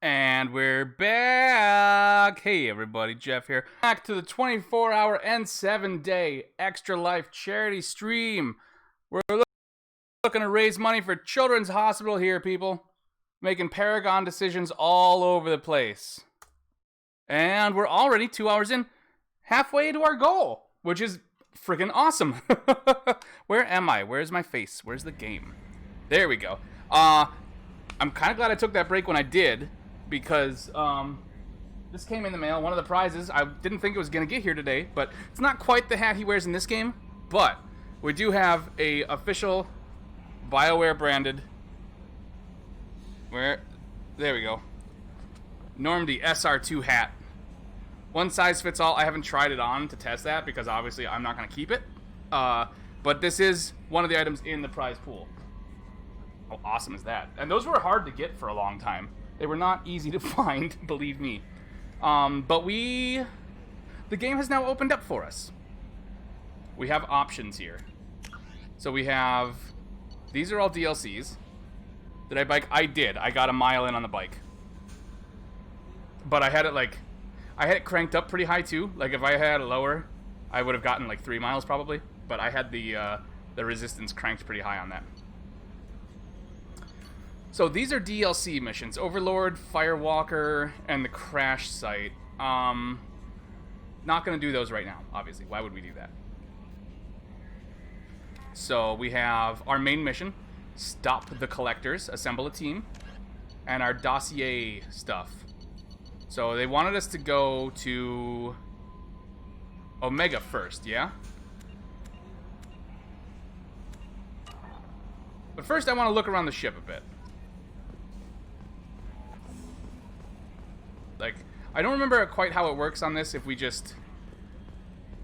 And we're back! Hey everybody, Jeff here. Back to the 24-hour and 7-day Extra Life charity stream. We're looking to raise money for Children's Hospital here, people. Making Paragon decisions all over the place. And we're already 2 hours in, halfway to our goal, which is freaking awesome. Where am I? Where's my face? Where's the game? There we go. I'm kind of glad I took that break when I did, because this came in the mail, one of the prizes. I didn't think it was going to get here today, but it's not quite the hat he wears in this game, but we do have a official BioWare branded, there we go, Normandy SR2 hat. One size fits all. I haven't tried it on to test that because obviously I'm not going to keep it, but this is one of the items in the prize pool. How awesome is that? And those were hard to get for a long time. They were not easy to find, believe me. But the game has now opened up for us. We have options here. So we have, these are all DLCs. Did I bike? I did. I got a mile in on the bike. But I had it cranked up pretty high too. Like if I had it lower, I would have gotten like 3 miles probably. But I had the resistance cranked pretty high on that. So these are DLC missions: Overlord, Firewalker, and the Crash Site. Not gonna do those right now, obviously. Why would we do that? So we have our main mission: stop the collectors, assemble a team, and our dossier stuff. So they wanted us to go to Omega first, yeah? But first I want to look around the ship a bit. Like, I don't remember quite how it works on this, if we just,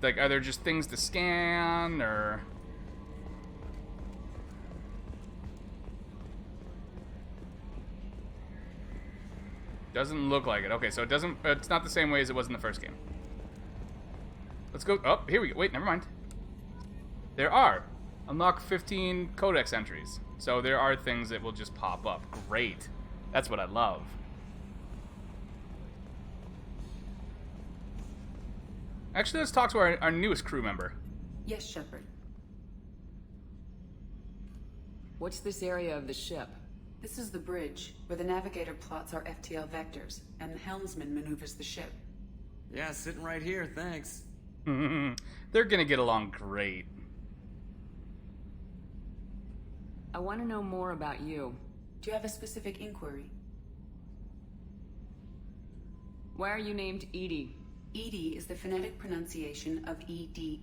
like, are there just things to scan, or... Doesn't look like it. Okay, so it's not the same way as it was in the first game. Let's go, oh, here we go. Wait, never mind. There are. Unlock 15 codex entries. So there are things that will just pop up. Great. That's what I love. Actually, let's talk to our newest crew member. Yes, Shepard. What's this area of the ship? This is the bridge, where the navigator plots our FTL vectors, and the helmsman maneuvers the ship. Yeah, sitting right here, thanks. They're gonna get along great. I want to know more about you. Do you have a specific inquiry? Why are you named Edie? EDI is the phonetic pronunciation of EDI.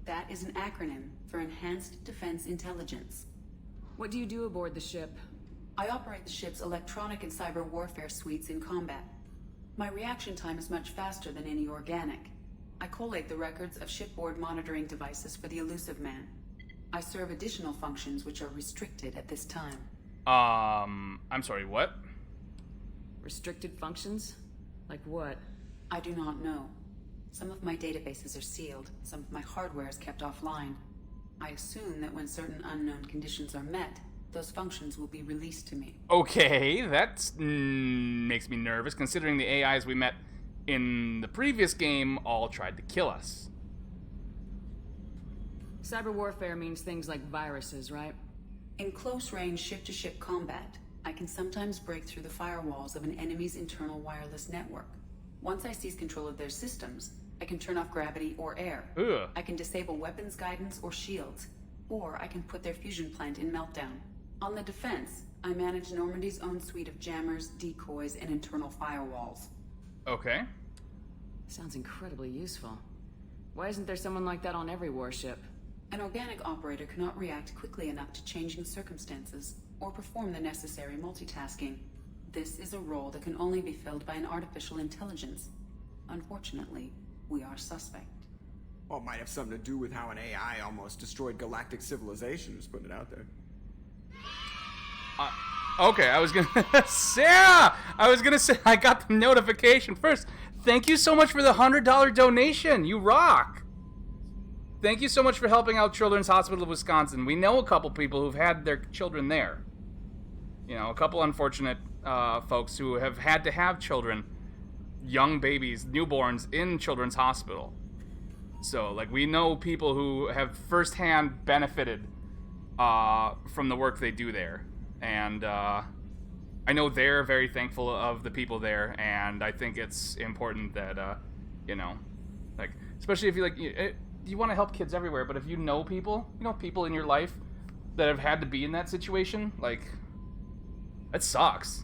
That is an acronym for Enhanced Defense Intelligence. What do you do aboard the ship? I operate the ship's electronic and cyber warfare suites in combat. My reaction time is much faster than any organic. I collate the records of shipboard monitoring devices for the elusive man. I serve additional functions which are restricted at this time. I'm sorry, what? Restricted functions? Like what? I do not know. Some of my databases are sealed, some of my hardware is kept offline. I assume that when certain unknown conditions are met, those functions will be released to me. Okay, that makes me nervous, considering the AIs we met in the previous game all tried to kill us. Cyber warfare means things like viruses, right? In close-range ship-to-ship combat, I can sometimes break through the firewalls of an enemy's internal wireless network. Once I seize control of their systems, I can turn off gravity or air. Ugh. I can disable weapons guidance or shields, or I can put their fusion plant in meltdown. On the defense, I manage Normandy's own suite of jammers, decoys, and internal firewalls. Okay. Sounds incredibly useful. Why isn't there someone like that on every warship? An organic operator cannot react quickly enough to changing circumstances, or perform the necessary multitasking. This is a role that can only be filled by an artificial intelligence. Unfortunately, we are suspect. Well, it might have something to do with how an AI almost destroyed galactic civilization, just putting it out there. Okay, I was gonna... Sarah! I was gonna say, I got the notification first. Thank you so much for the $100 donation. You rock! Thank you so much for helping out Children's Hospital of Wisconsin. We know a couple people who've had their children there. You know, a couple unfortunate folks who have had to have children, young babies, newborns in children's hospital. So, like, we know people who have firsthand benefited from the work they do there. And I know they're very thankful of the people there, and I think it's important that, you know, like, especially if you, like, you want to help kids everywhere, but if you know people in your life that have had to be in that situation, like, it sucks.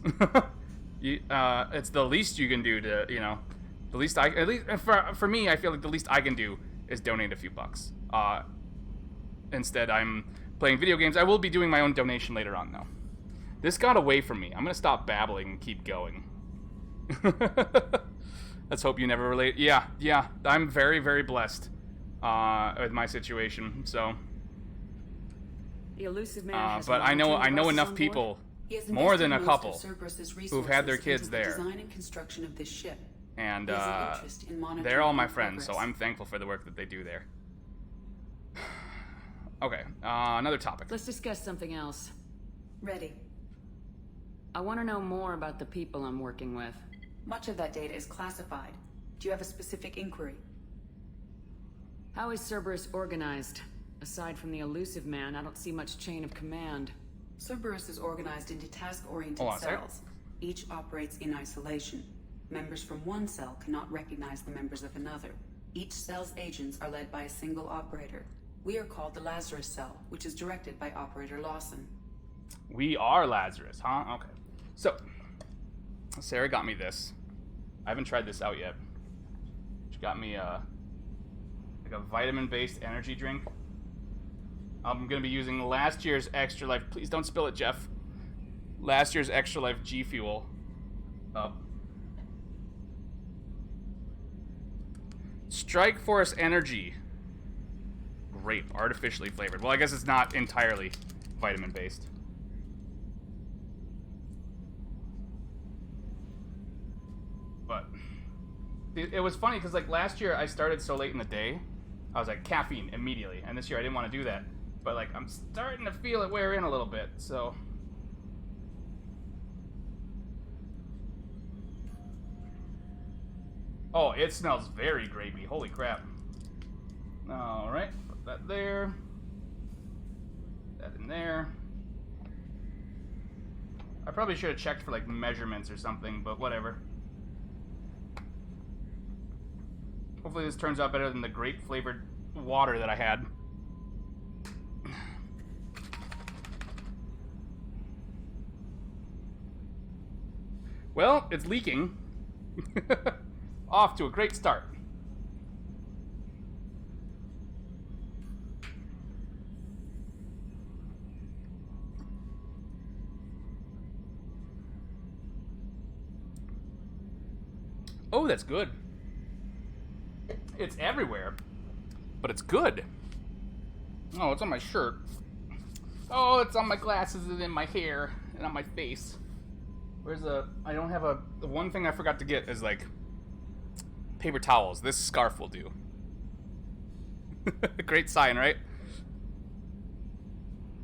It's the least you can do to, you know, the least at least for me, I feel like the least I can do is donate a few bucks. Instead, I'm playing video games. I will be doing my own donation later on, though. This got away from me. I'm gonna stop babbling and keep going. Let's hope you never relate. Yeah, I'm very, very blessed with my situation. So, The elusive man has but I know enough people, He has more than a invested most couple, of Cerberus's who've had their resources kids into the there. design and construction of this ship. And He has an interest in monitoring they're all my our friends, so progress. I'm thankful for the work that they do there. Okay, another topic. Let's discuss something else. Ready. I want to know more about the people I'm working with. Much of that data is classified. Do you have a specific inquiry? How is Cerberus organized? Aside from the elusive man, I don't see much chain of command. Cerberus is organized into task-oriented Hold on a sec. cells. Each operates in isolation. Members from one cell cannot recognize the members of another. Each cell's agents are led by a single operator. We are called the Lazarus cell, which is directed by Operator Lawson. We are Lazarus, huh? Okay. So, Sarah got me this. I haven't tried this out yet. She got me like a vitamin-based energy drink. I'm gonna be using last year's Extra Life. Please don't spill it, Jeff. Last year's Extra Life G Fuel. Strike Force Energy. Grape, artificially flavored. Well, I guess it's not entirely vitamin-based. But it was funny because, like, last year I started so late in the day, I was like, caffeine immediately. And this year I didn't want to do that. But, like, I'm starting to feel it wear in a little bit, so. Oh, it smells very grapey. Holy crap. Alright, put that there. That in there. I probably should have checked for, like, measurements or something, but whatever. Hopefully this turns out better than the grape-flavored water that I had. Well, it's leaking. Off to a great start. Oh, that's good. It's everywhere, but it's good. Oh, it's on my shirt. Oh, it's on my glasses and in my hair and on my face. Where's the... I don't have a... The one thing I forgot to get is, like, paper towels. This scarf will do. Great sign, right?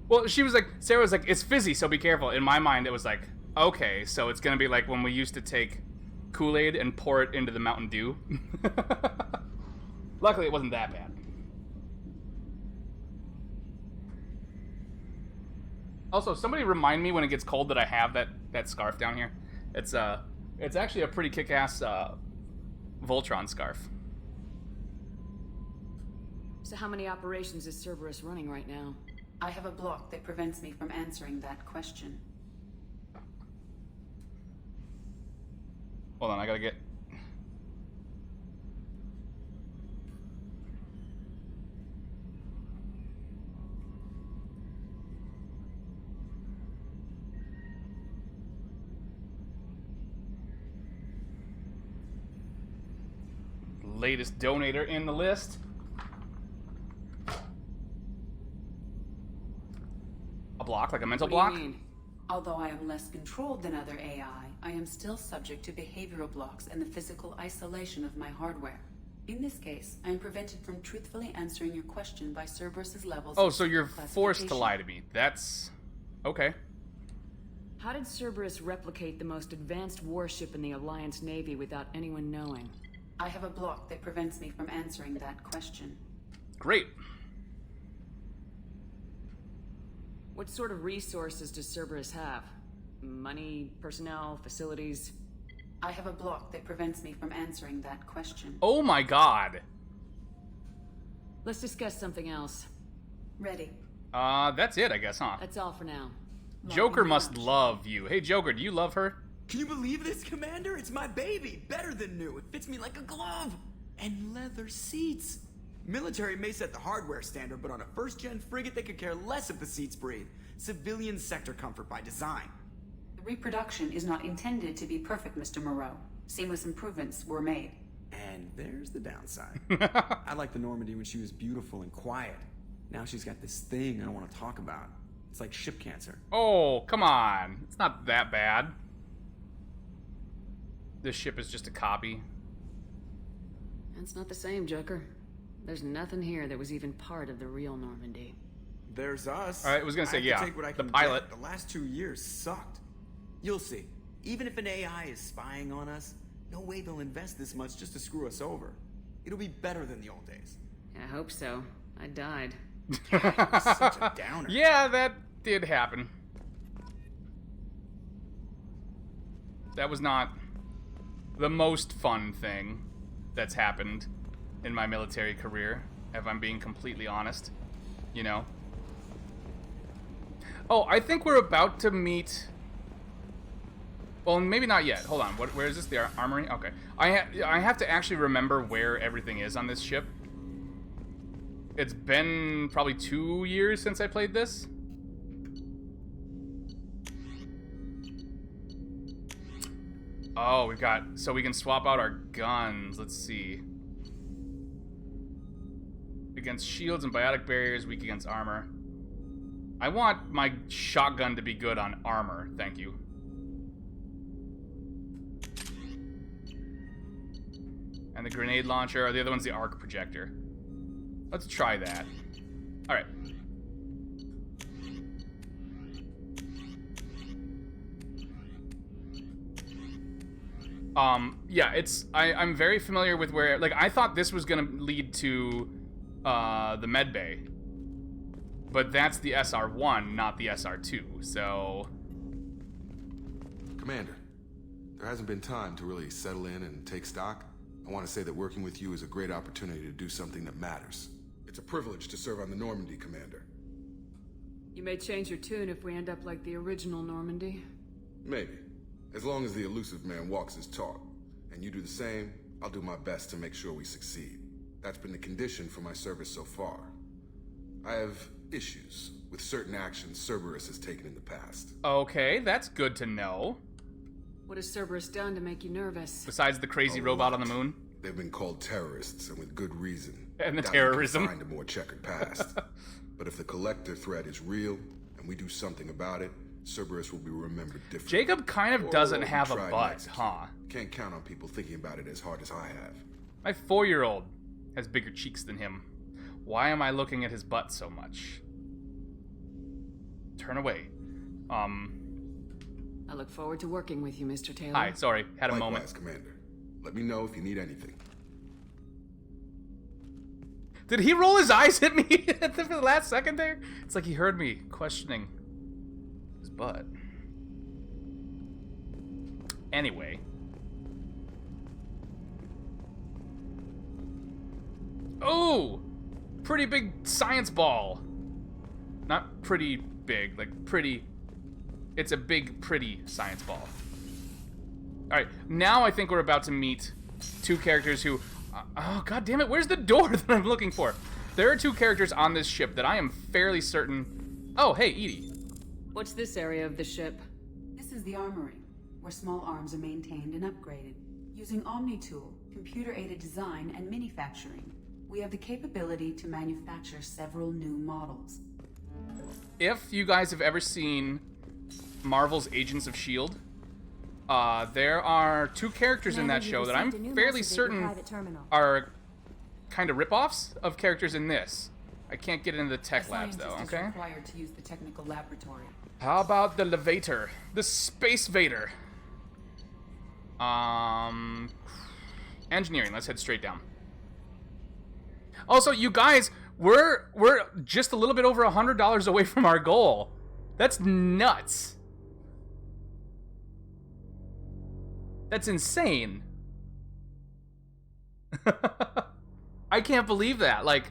Well, she was like... Sarah was like, it's fizzy, so be careful. In my mind, it was like, okay, so it's gonna be like when we used to take Kool-Aid and pour it into the Mountain Dew. Luckily, it wasn't that bad. Also, somebody remind me when it gets cold that I have that scarf down here. It's actually a pretty kick-ass Voltron scarf. So how many operations is Cerberus running right now? I have a block that prevents me from answering that question. Hold on, I gotta get... Latest donator in the list. A block, like a mental block? What do you mean? Although I am less controlled than other AI, I am still subject to behavioral blocks and the physical isolation of my hardware. In this case, I am prevented from truthfully answering your question by Cerberus's levels Oh, of so you're forced to classification. lie to me. That's... okay. How did Cerberus replicate the most advanced warship in the Alliance Navy without anyone knowing? I have a block that prevents me from answering that question. Great. What sort of resources does Cerberus have? Money, personnel, facilities? I have a block that prevents me from answering that question. Oh my god. Let's discuss something else. Ready. That's it, I guess, huh? That's all for now. Joker must love you. Hey, Joker, do you love her? Can you believe this, Commander? It's my baby. Better than new. It fits me like a glove. And leather seats. Military may set the hardware standard, but on a first-gen frigate, they could care less if the seats breathe. Civilian sector comfort by design. The reproduction is not intended to be perfect, Mr. Moreau. Seamless improvements were made. And there's the downside. I liked the Normandy when she was beautiful and quiet. Now she's got this thing I don't want to talk about. It's like ship cancer. Oh, come on. It's not that bad. This ship is just a copy. That's not the same, Joker. There's nothing here that was even part of the real Normandy. There's us. All right, I was gonna say, have to yeah, take what I the can pilot. get. The last 2 years sucked. You'll see. Even if an AI is spying on us, no way they'll invest this much just to screw us over. It'll be better than the old days. I hope so. I died. Such a downer. Yeah, that did happen. That was not the most fun thing that's happened in my military career, if I'm being completely honest. You know? Oh, I think we're about to meet... Well, maybe not yet. Hold on. Where is this? The armory? Okay. I have to actually remember where everything is on this ship. It's been probably 2 years since I played this. Oh, we've got... So we can swap out our guns. Let's see. Against shields and biotic barriers, weak against armor. I want my shotgun to be good on armor. Thank you. And the grenade launcher, or the other one's the arc projector. Let's try that. Alright. Yeah, I'm very familiar with where, like, I thought this was gonna lead to, the med bay. But that's the SR-1, not the SR-2, so... Commander, there hasn't been time to really settle in and take stock. I want to say that working with you is a great opportunity to do something that matters. It's a privilege to serve on the Normandy, Commander. You may change your tune if we end up like the original Normandy. Maybe. As long as the elusive man walks his talk, and you do the same, I'll do my best to make sure we succeed. That's been the condition for my service so far. I have issues with certain actions Cerberus has taken in the past. Okay, that's good to know. What has Cerberus done to make you nervous? Besides the crazy robot on the moon. They've been called terrorists, and with good reason. And the Doubt terrorism. we can find a more checkered past. But if the collector threat is real, and we do something about it, Cerberus will be remembered differently. Jacob kind of doesn't have a Try and butt, execute. huh? Can't count on people thinking about it as hard as I have. My 4-year-old has bigger cheeks than him. Why am I looking at his butt so much? Turn away. I look forward to working with you, Mr. Taylor. Hi, sorry, had a Likewise, moment. Commander. Let me know if you need anything. Did he roll his eyes at me for the last second there? It's like he heard me questioning his butt. Anyway. Oh! Pretty big science ball. Not pretty big, like pretty... It's a big, pretty science ball. Alright, now I think we're about to meet two characters who... oh, god damn it, where's the door that I'm looking for? There are two characters on this ship that I am fairly certain... Oh, hey, Edie. What's this area of the ship? This is the armory, where small arms are maintained and upgraded. Using Omni-Tool, computer-aided design, and manufacturing, we have the capability to manufacture several new models. If you guys have ever seen Marvel's Agents of S.H.I.E.L.D., there are two characters in that show that I'm fairly certain are kind of rip-offs of characters in this. I can't get into the tech labs, though, Scientist okay? is required to use the technical laboratory. How about the Levator? The Space Vader. Engineering, let's head straight down. Also, you guys, we're just a little bit over $100 away from our goal. That's nuts. That's insane. I can't believe that. Like,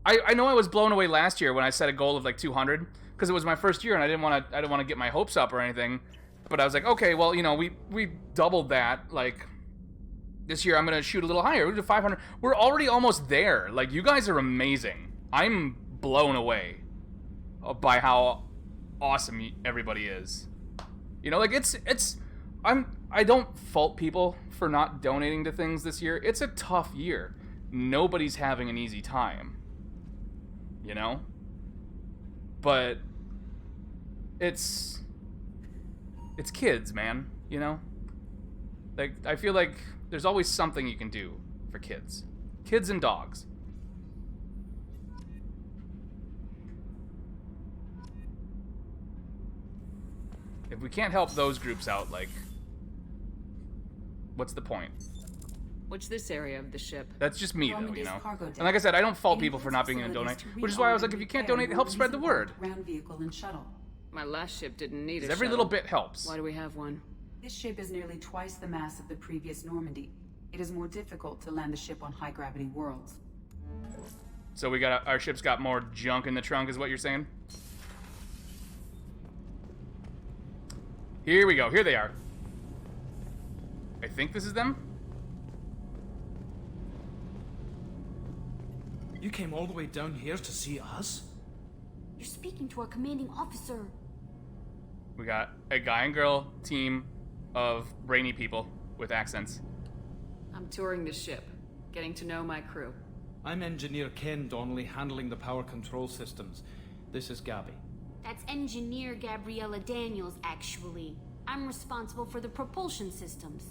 I know I was blown away last year when I set a goal of like 200 because it was my first year and I didn't want to get my hopes up or anything. But I was like, okay, well, you know, we doubled that. Like, this year I'm gonna shoot a little higher. We do 500. We're already almost there. Like, you guys are amazing. I'm blown away by how awesome everybody is. You know, like I don't fault people for not donating to things this year. It's a tough year. Nobody's having an easy time. You know? But it's kids, man, you know? Like, I feel like there's always something you can do for kids. Kids and dogs. If we can't help those groups out, like, what's the point? What's this area of the ship? That's just me, though, you Normandy's know? cargo deck. And like I said, I don't fault It people for not being able to includes donate, facilities to which is why I was like, reown if you and can't repair donate, help spread the word. Ground vehicle and shuttle. My last ship didn't need a Because every shuttle. little bit helps. Why do we have one? This ship is nearly twice the mass of the previous Normandy. It is more difficult to land the ship on high-gravity worlds. So we got our ship's got more junk in the trunk, is what you're saying? Here we go. Here they are. I think this is them. You came all the way down here to see us? You're speaking to our commanding officer. We got a guy and girl team of brainy people with accents. I'm touring the ship, getting to know my crew. I'm Engineer Ken Donnelly, handling the power control systems. This is Gabby. That's Engineer Gabriella Daniels, actually. I'm responsible for the propulsion systems.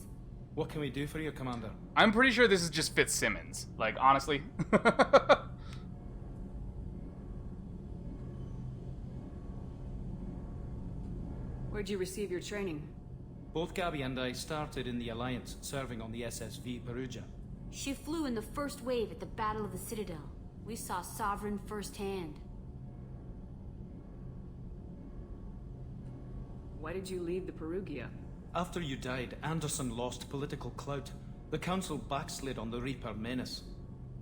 What can we do for you, Commander? I'm pretty sure this is just Fitzsimmons. Like, honestly. Where'd you receive your training? Both Gabby and I started in the Alliance, serving on the SSV Perugia. She flew in the first wave at the Battle of the Citadel. We saw Sovereign firsthand. Why did you leave the Perugia? After you died, Anderson lost political clout. The Council backslid on the Reaper menace.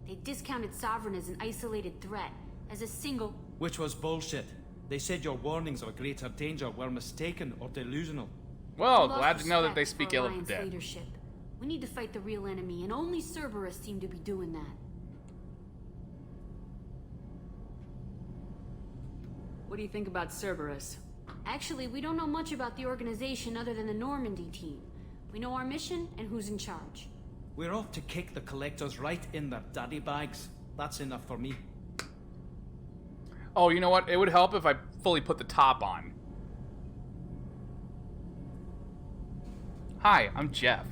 They discounted Sovereign as an isolated threat, as a single... Which was bullshit. They said your warnings of a greater danger were mistaken or delusional. Well, We lost glad to know that they respect speak for ill of the Alliance dead. leadership. We need to fight the real enemy, and only Cerberus seem to be doing that. What do you think about Cerberus? Actually, we don't know much about the organization other than the Normandy team. We know our mission and who's in charge. We're off to kick the collectors right in their daddy bags. That's enough for me. Oh, you know what? It would help if I fully put the top on. Hi, I'm Jeff.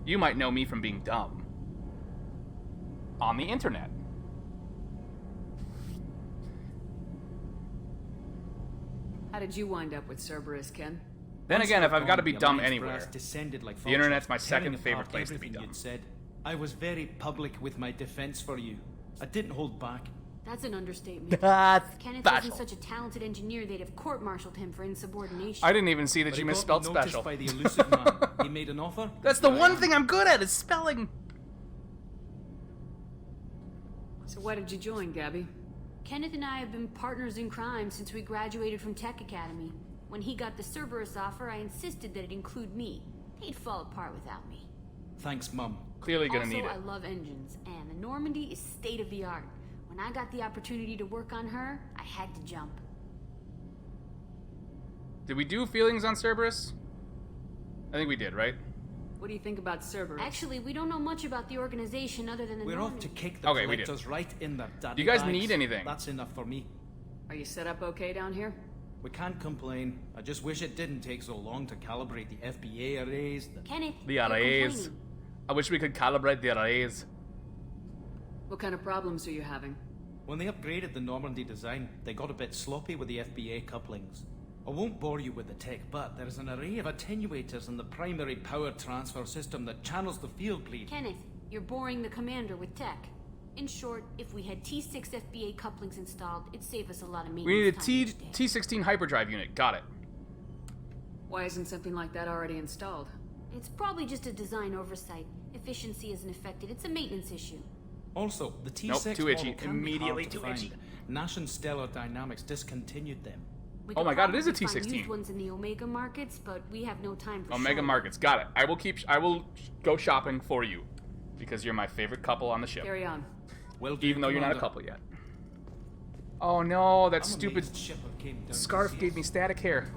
You might know me from being dumb. On the internet. How did you wind up with Cerberus, Ken? Then Once again, you if were I've got to gone, be the dumb Alliance anywhere, brass descended like the internet's my vultures, second tearing favorite apart place to be everything dumb. you'd said. I was very public with my defense for you. I didn't hold back. That's an understatement. That's Kenneth special. isn't such a talented engineer, they'd have court-martialed him for insubordination. I didn't even see that But you he got misspelled noticed special. by the elusive man. He made an offer. That's the Here I one am. thing I'm good at is spelling. So why did you join, Gabby? Kenneth and I have been partners in crime since we graduated from Tech Academy. When he got the Cerberus offer, I insisted that it include me. He'd fall apart without me. Thanks, Mum. Clearly gonna Also, need it. I love engines, and the Normandy is state-of-the-art. When I got the opportunity to work on her, I had to jump. Did we do feelings on Cerberus? I think we did, right? What do you think about Cerberus? Actually, we don't know much about the organization other than the We're off Normandy. to kick the Okay, we did. collectors right in their daddy Do you guys bags. need anything? That's enough for me. Are you set up okay down here? We can't complain. I just wish it didn't take so long to calibrate the FBA arrays. Kenneth, The you're arrays. complaining. I wish we could calibrate the arrays. What kind of problems are you having? When they upgraded the Normandy design, they got a bit sloppy with the FBA couplings. I won't bore you with the tech, but there's an array of attenuators in the primary power transfer system that channels the field bleed. Kenneth, you're boring the commander with tech. In short, if we had T6 FBA couplings installed, it'd save us a lot of maintenance We need a time each day. T16 hyperdrive unit. Got it. Why isn't something like that already installed? It's probably just a design oversight. Efficiency isn't affected. It's a maintenance issue. Also, the T6 Nope, too itchy. model can Immediately be hard to too find. itchy. Nash and Stellar Dynamics discontinued them. We Oh could my god, it is a probably find T16. used ones in the Omega markets, but we have no time for Omega showing. Markets. Got it. I will go shopping for you because you're my favorite couple on the ship. Carry on. Well, Even though you're not a Commander. couple yet. Oh no, that I'm stupid amazed Shepard came down to scarf see gave us. me static hair.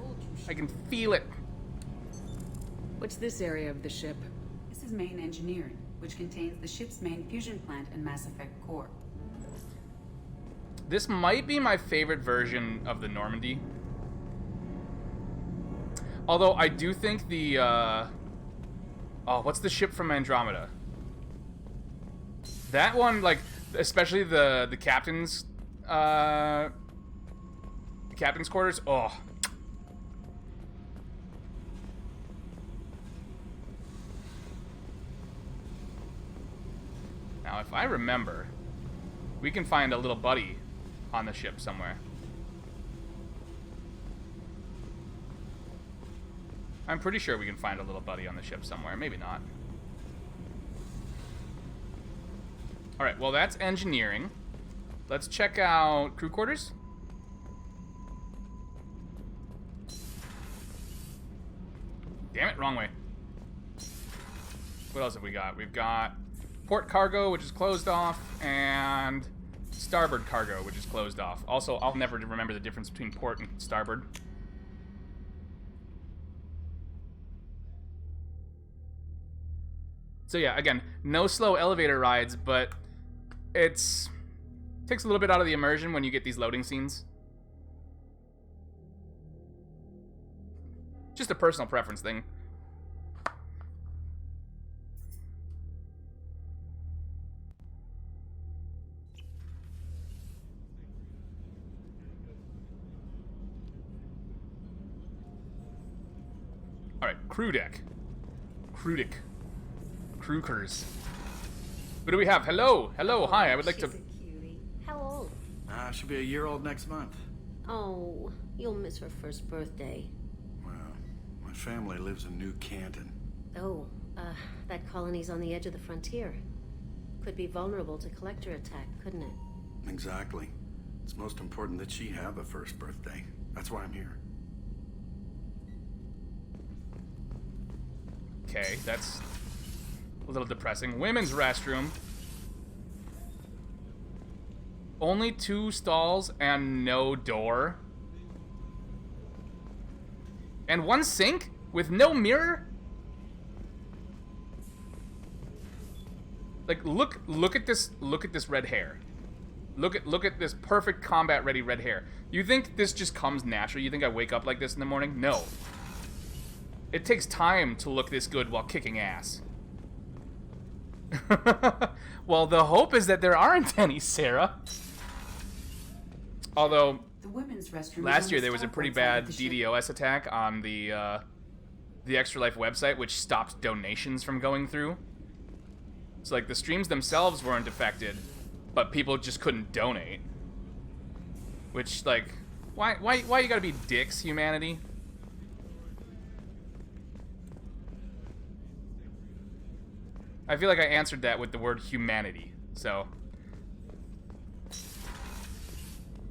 I can feel it. What's this area of the ship? This is main engineering, which contains the ship's main fusion plant and Mass Effect core. This might be my favorite version of the Normandy. Although I do think the oh, what's the ship from Andromeda? That one, like, especially the captain's quarters. Oh. Now, if I remember, we can find a little buddy on the ship somewhere. I'm pretty sure we can find a little buddy on the ship somewhere. Maybe not. Alright, well, that's engineering. Let's check out crew quarters. Damn it, wrong way. What else have we got? We've got port cargo, which is closed off, and starboard cargo, which is closed off. Also, I'll never remember the difference between port and starboard. So yeah, again, no slow elevator rides, but takes a little bit out of the immersion when you get these loading scenes. Just a personal preference thing. All right, crew deck. Crew deck. Crewkers. What do we have? Hello, hello, hi. I would like to. She's a cutie. How old? She'll be a year old next month. Oh, you'll miss her first birthday. Well, my family lives in New Canton. Oh, that colony's on the edge of the frontier. Could be vulnerable to collector attack, couldn't it? Exactly. It's most important that she have a first birthday. That's why I'm here. Okay, that's a little depressing. Women's restroom. Only 2 stalls and no door. And 1 sink with no mirror? Like, look at this red hair. Look at this perfect combat ready red hair. You think this just comes naturally? You think I wake up like this in the morning? No. It takes time to look this good while kicking ass. Well, the hope is that there aren't any, Sarah. Although, The women's restroom. last year there was a pretty bad DDoS attack on the Extra Life website, which stopped donations from going through. So, like, the streams themselves weren't affected, but people just couldn't donate. Which, like, why you gotta be dicks, humanity? I feel like I answered that with the word humanity, so.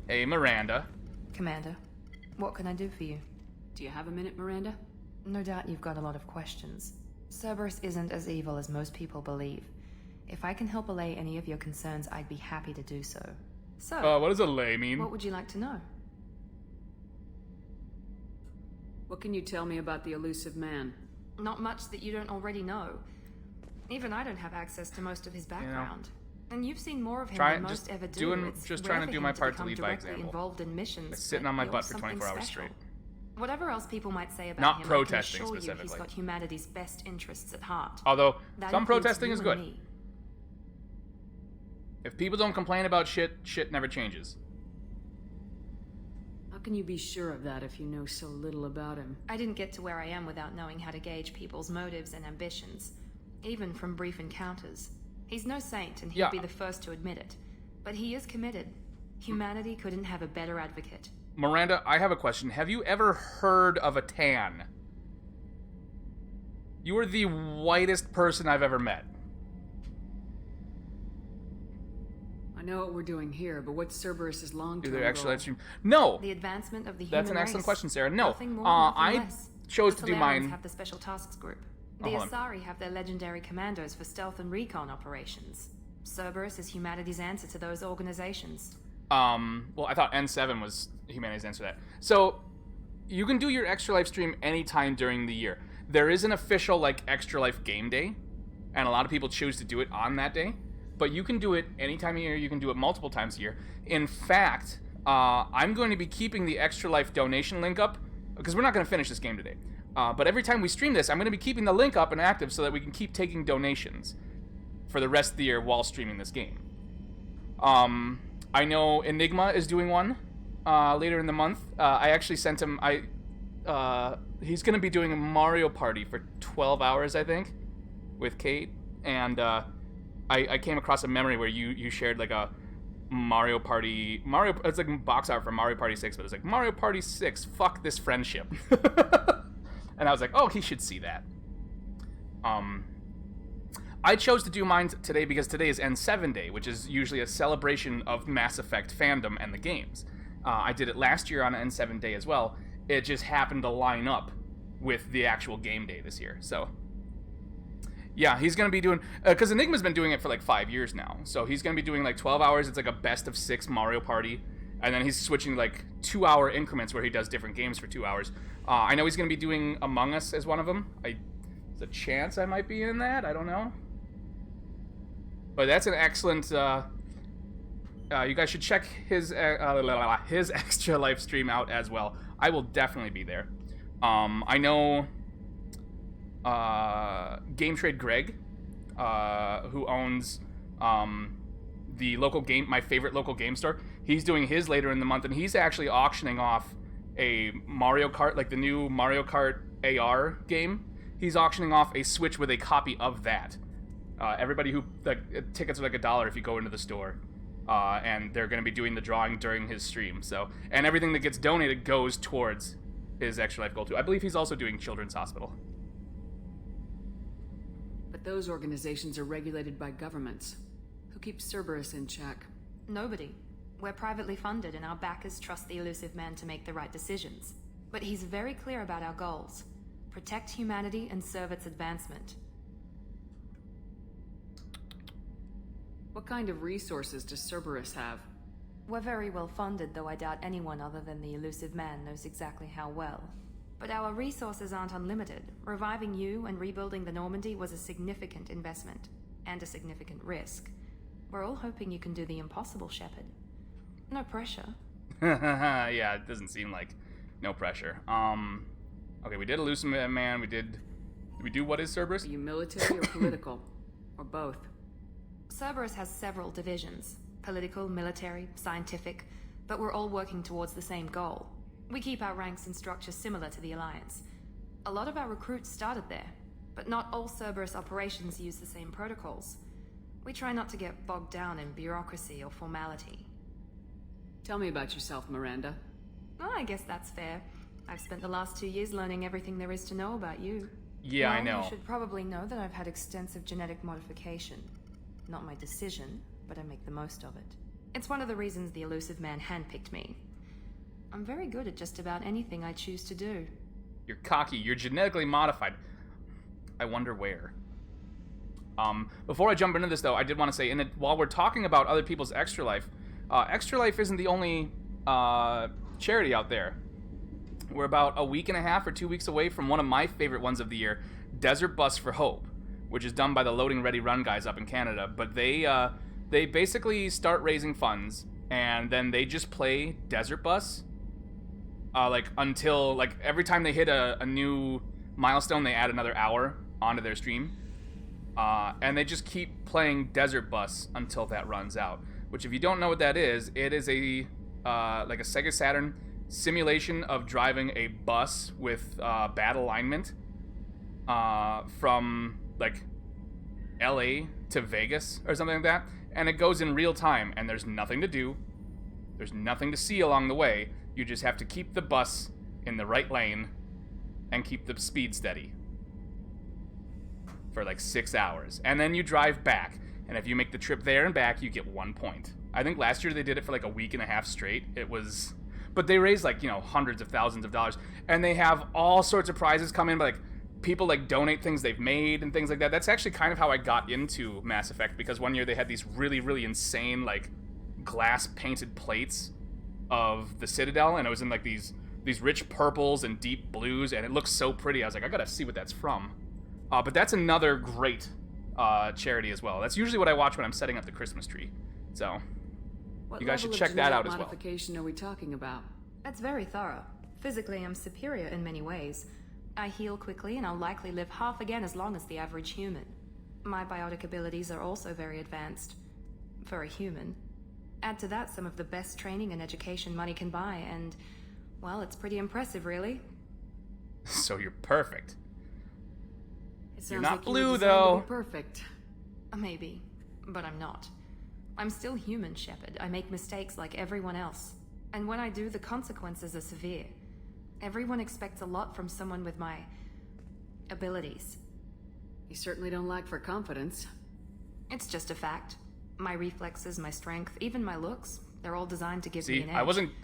Hey, Miranda. Commander, what can I do for you? Do you have a minute, Miranda? No doubt you've got a lot of questions. Cerberus isn't as evil as most people believe. If I can help allay any of your concerns, I'd be happy to do so. So, What does allay mean? what would you like to know? What can you tell me about the elusive man? Not much that you don't already know. Even I don't have access to most of his background. And you've seen more of him than most ever do. Just trying to do my part to lead by example. Involved in missions, Like sitting but on my you're butt for something 24 hours special. straight. Whatever else people might say about Not him, protesting I can assure you he's specifically. got humanity's best interests at heart. Although, That some includes protesting you is and good. me. If people don't complain about shit, shit never changes. How can you be sure of that if you know so little about him? I didn't get to where I am without knowing how to gauge people's motives and ambitions, even from brief encounters. He's no saint, and he'd be the first to admit it. But he is committed. Humanity couldn't have a better advocate. Miranda, I have a question. Have you ever heard of a tan? You are the whitest person I've ever met. I know what we're doing here, but what's Cerberus' long-term goal? Extra live stream. No! The advancement of the human That's an excellent race. question, Sarah. No. Nothing more, nothing I less. chose The to do Talarians mine. have the Special Tasks Group. Oh, The hold on. Asari have their legendary commandos for stealth and recon operations. Cerberus is humanity's answer to those organizations. Well, I thought N7 was humanity's answer to that. So, you can do your Extra Life stream anytime during the year. There is an official, like, Extra Life game day, and a lot of people choose to do it on that day. But you can do it any time of year. You can do it multiple times a year. In fact, I'm going to be keeping the Extra Life donation link up, because we're not going to finish this game today. But every time we stream this, I'm going to be keeping the link up and active so that we can keep taking donations for the rest of the year while streaming this game. I know Enigma is doing one later in the month. I actually sent him... he's going to be doing a Mario Party for 12 hours, I think, with Kate. And I came across a memory where you shared like a Mario Party... It's like a box art for Mario Party 6, but it's like, Mario Party 6, fuck this friendship. And I was like, oh, he should see that. I chose to do mine today because today is N7 Day, which is usually a celebration of Mass Effect fandom and the games. I did it last year on N7 Day as well. It just happened to line up with the actual game day this year. So, yeah, he's going to be doing... Because Enigma's been doing it for like 5 years now. So he's going to be doing like 12 hours. It's like a best of 6 Mario Party. And then he's switching like 2-hour increments where he does different games for 2 hours. I know he's going to be doing Among Us as one of them. There's a chance I might be in that. I don't know. But that's an excellent... you guys should check his Extra Life stream out as well. I will definitely be there. I know Game Trade Greg, who owns the local game, my favorite local game store. He's doing his later in the month, and he's actually auctioning off a Mario Kart, like the new Mario Kart AR game. He's auctioning off a Switch with a copy of that. Everybody who tickets are like $1 if you go into the store. And they're going to be doing the drawing during his stream. So, and everything that gets donated goes towards his Extra Life goal too. I believe he's also doing Children's Hospital. But those organizations are regulated by governments. Who keeps Cerberus in check? Nobody. We're privately funded, and our backers trust the elusive man to make the right decisions. But he's very clear about our goals. Protect humanity and serve its advancement. What kind of resources does Cerberus have? We're very well funded, though I doubt anyone other than the elusive man knows exactly how well. But our resources aren't unlimited. Reviving you and rebuilding the Normandy was a significant investment, and a significant risk. We're all hoping you can do the impossible, Shepard. No pressure. Yeah, it doesn't seem like no pressure. Okay, we did Elusive Man, did we do What is Cerberus? Are you military or political? Or both? Cerberus has several divisions. Political, military, scientific, but we're all working towards the same goal. We keep our ranks and structure similar to the Alliance. A lot of our recruits started there, but not all Cerberus operations use the same protocols. We try not to get bogged down in bureaucracy or formality. Tell me about yourself, Miranda. Oh, I guess that's fair. I've spent the last 2 years learning everything there is to know about you. Yeah, well, I know. You should probably know that I've had extensive genetic modification. Not my decision, but I make the most of it. It's one of the reasons the elusive man handpicked me. I'm very good at just about anything I choose to do. You're cocky. You're genetically modified. I wonder where. Before I jump into this, though, I did want to say, while we're talking about other people's Extra Life, Extra Life isn't the only charity out there. We're about a week and a half or 2 weeks away from one of my favorite ones of the year, Desert Bus for Hope, which is done by the Loading Ready Run guys up in Canada. But they basically start raising funds, and then they just play Desert Bus, until every time they hit a new milestone, they add another hour onto their stream. And they just keep playing Desert Bus until that runs out. Which, if you don't know what that is, it is a like a Sega Saturn simulation of driving a bus with bad alignment from like LA to Vegas or something like that, and it goes in real time, and there's nothing to do, there's nothing to see along the way. You just have to keep the bus in the right lane and keep the speed steady for like 6 hours, and then you drive back, and if you make the trip there and back, you get 1 point. I think last year they did it for like a week and a half straight. It was, but they raised like, you know, hundreds of thousands of dollars, and they have all sorts of prizes come in, but like people like donate things they've made and things like that. That's actually kind of how I got into Mass Effect, because one year they had these really, really insane like glass painted plates of the Citadel, and it was in like these rich purples and deep blues, and it looks so pretty. I was like, I gotta see what that's from. But that's another great charity as well. That's usually what I watch when I'm setting up the Christmas tree. So What you guys should level check of that out genetic as well. modification are we talking about? That's very thorough. Physically, I'm superior in many ways. I heal quickly, and I'll likely live half again as long as the average human. My biotic abilities are also very advanced. For a human. Add to that some of the best training and education money can buy, and, well, it's pretty impressive, really. So you're perfect. It sounds You're not like you were blue, designed to though. be perfect. Maybe, but I'm not. I'm still human, Shepard. I make mistakes like everyone else. And when I do, the consequences are severe. Everyone expects a lot from someone with my abilities. You certainly don't lack for confidence. It's just a fact. My reflexes, my strength, even my looks, they're all designed to give me See, an edge.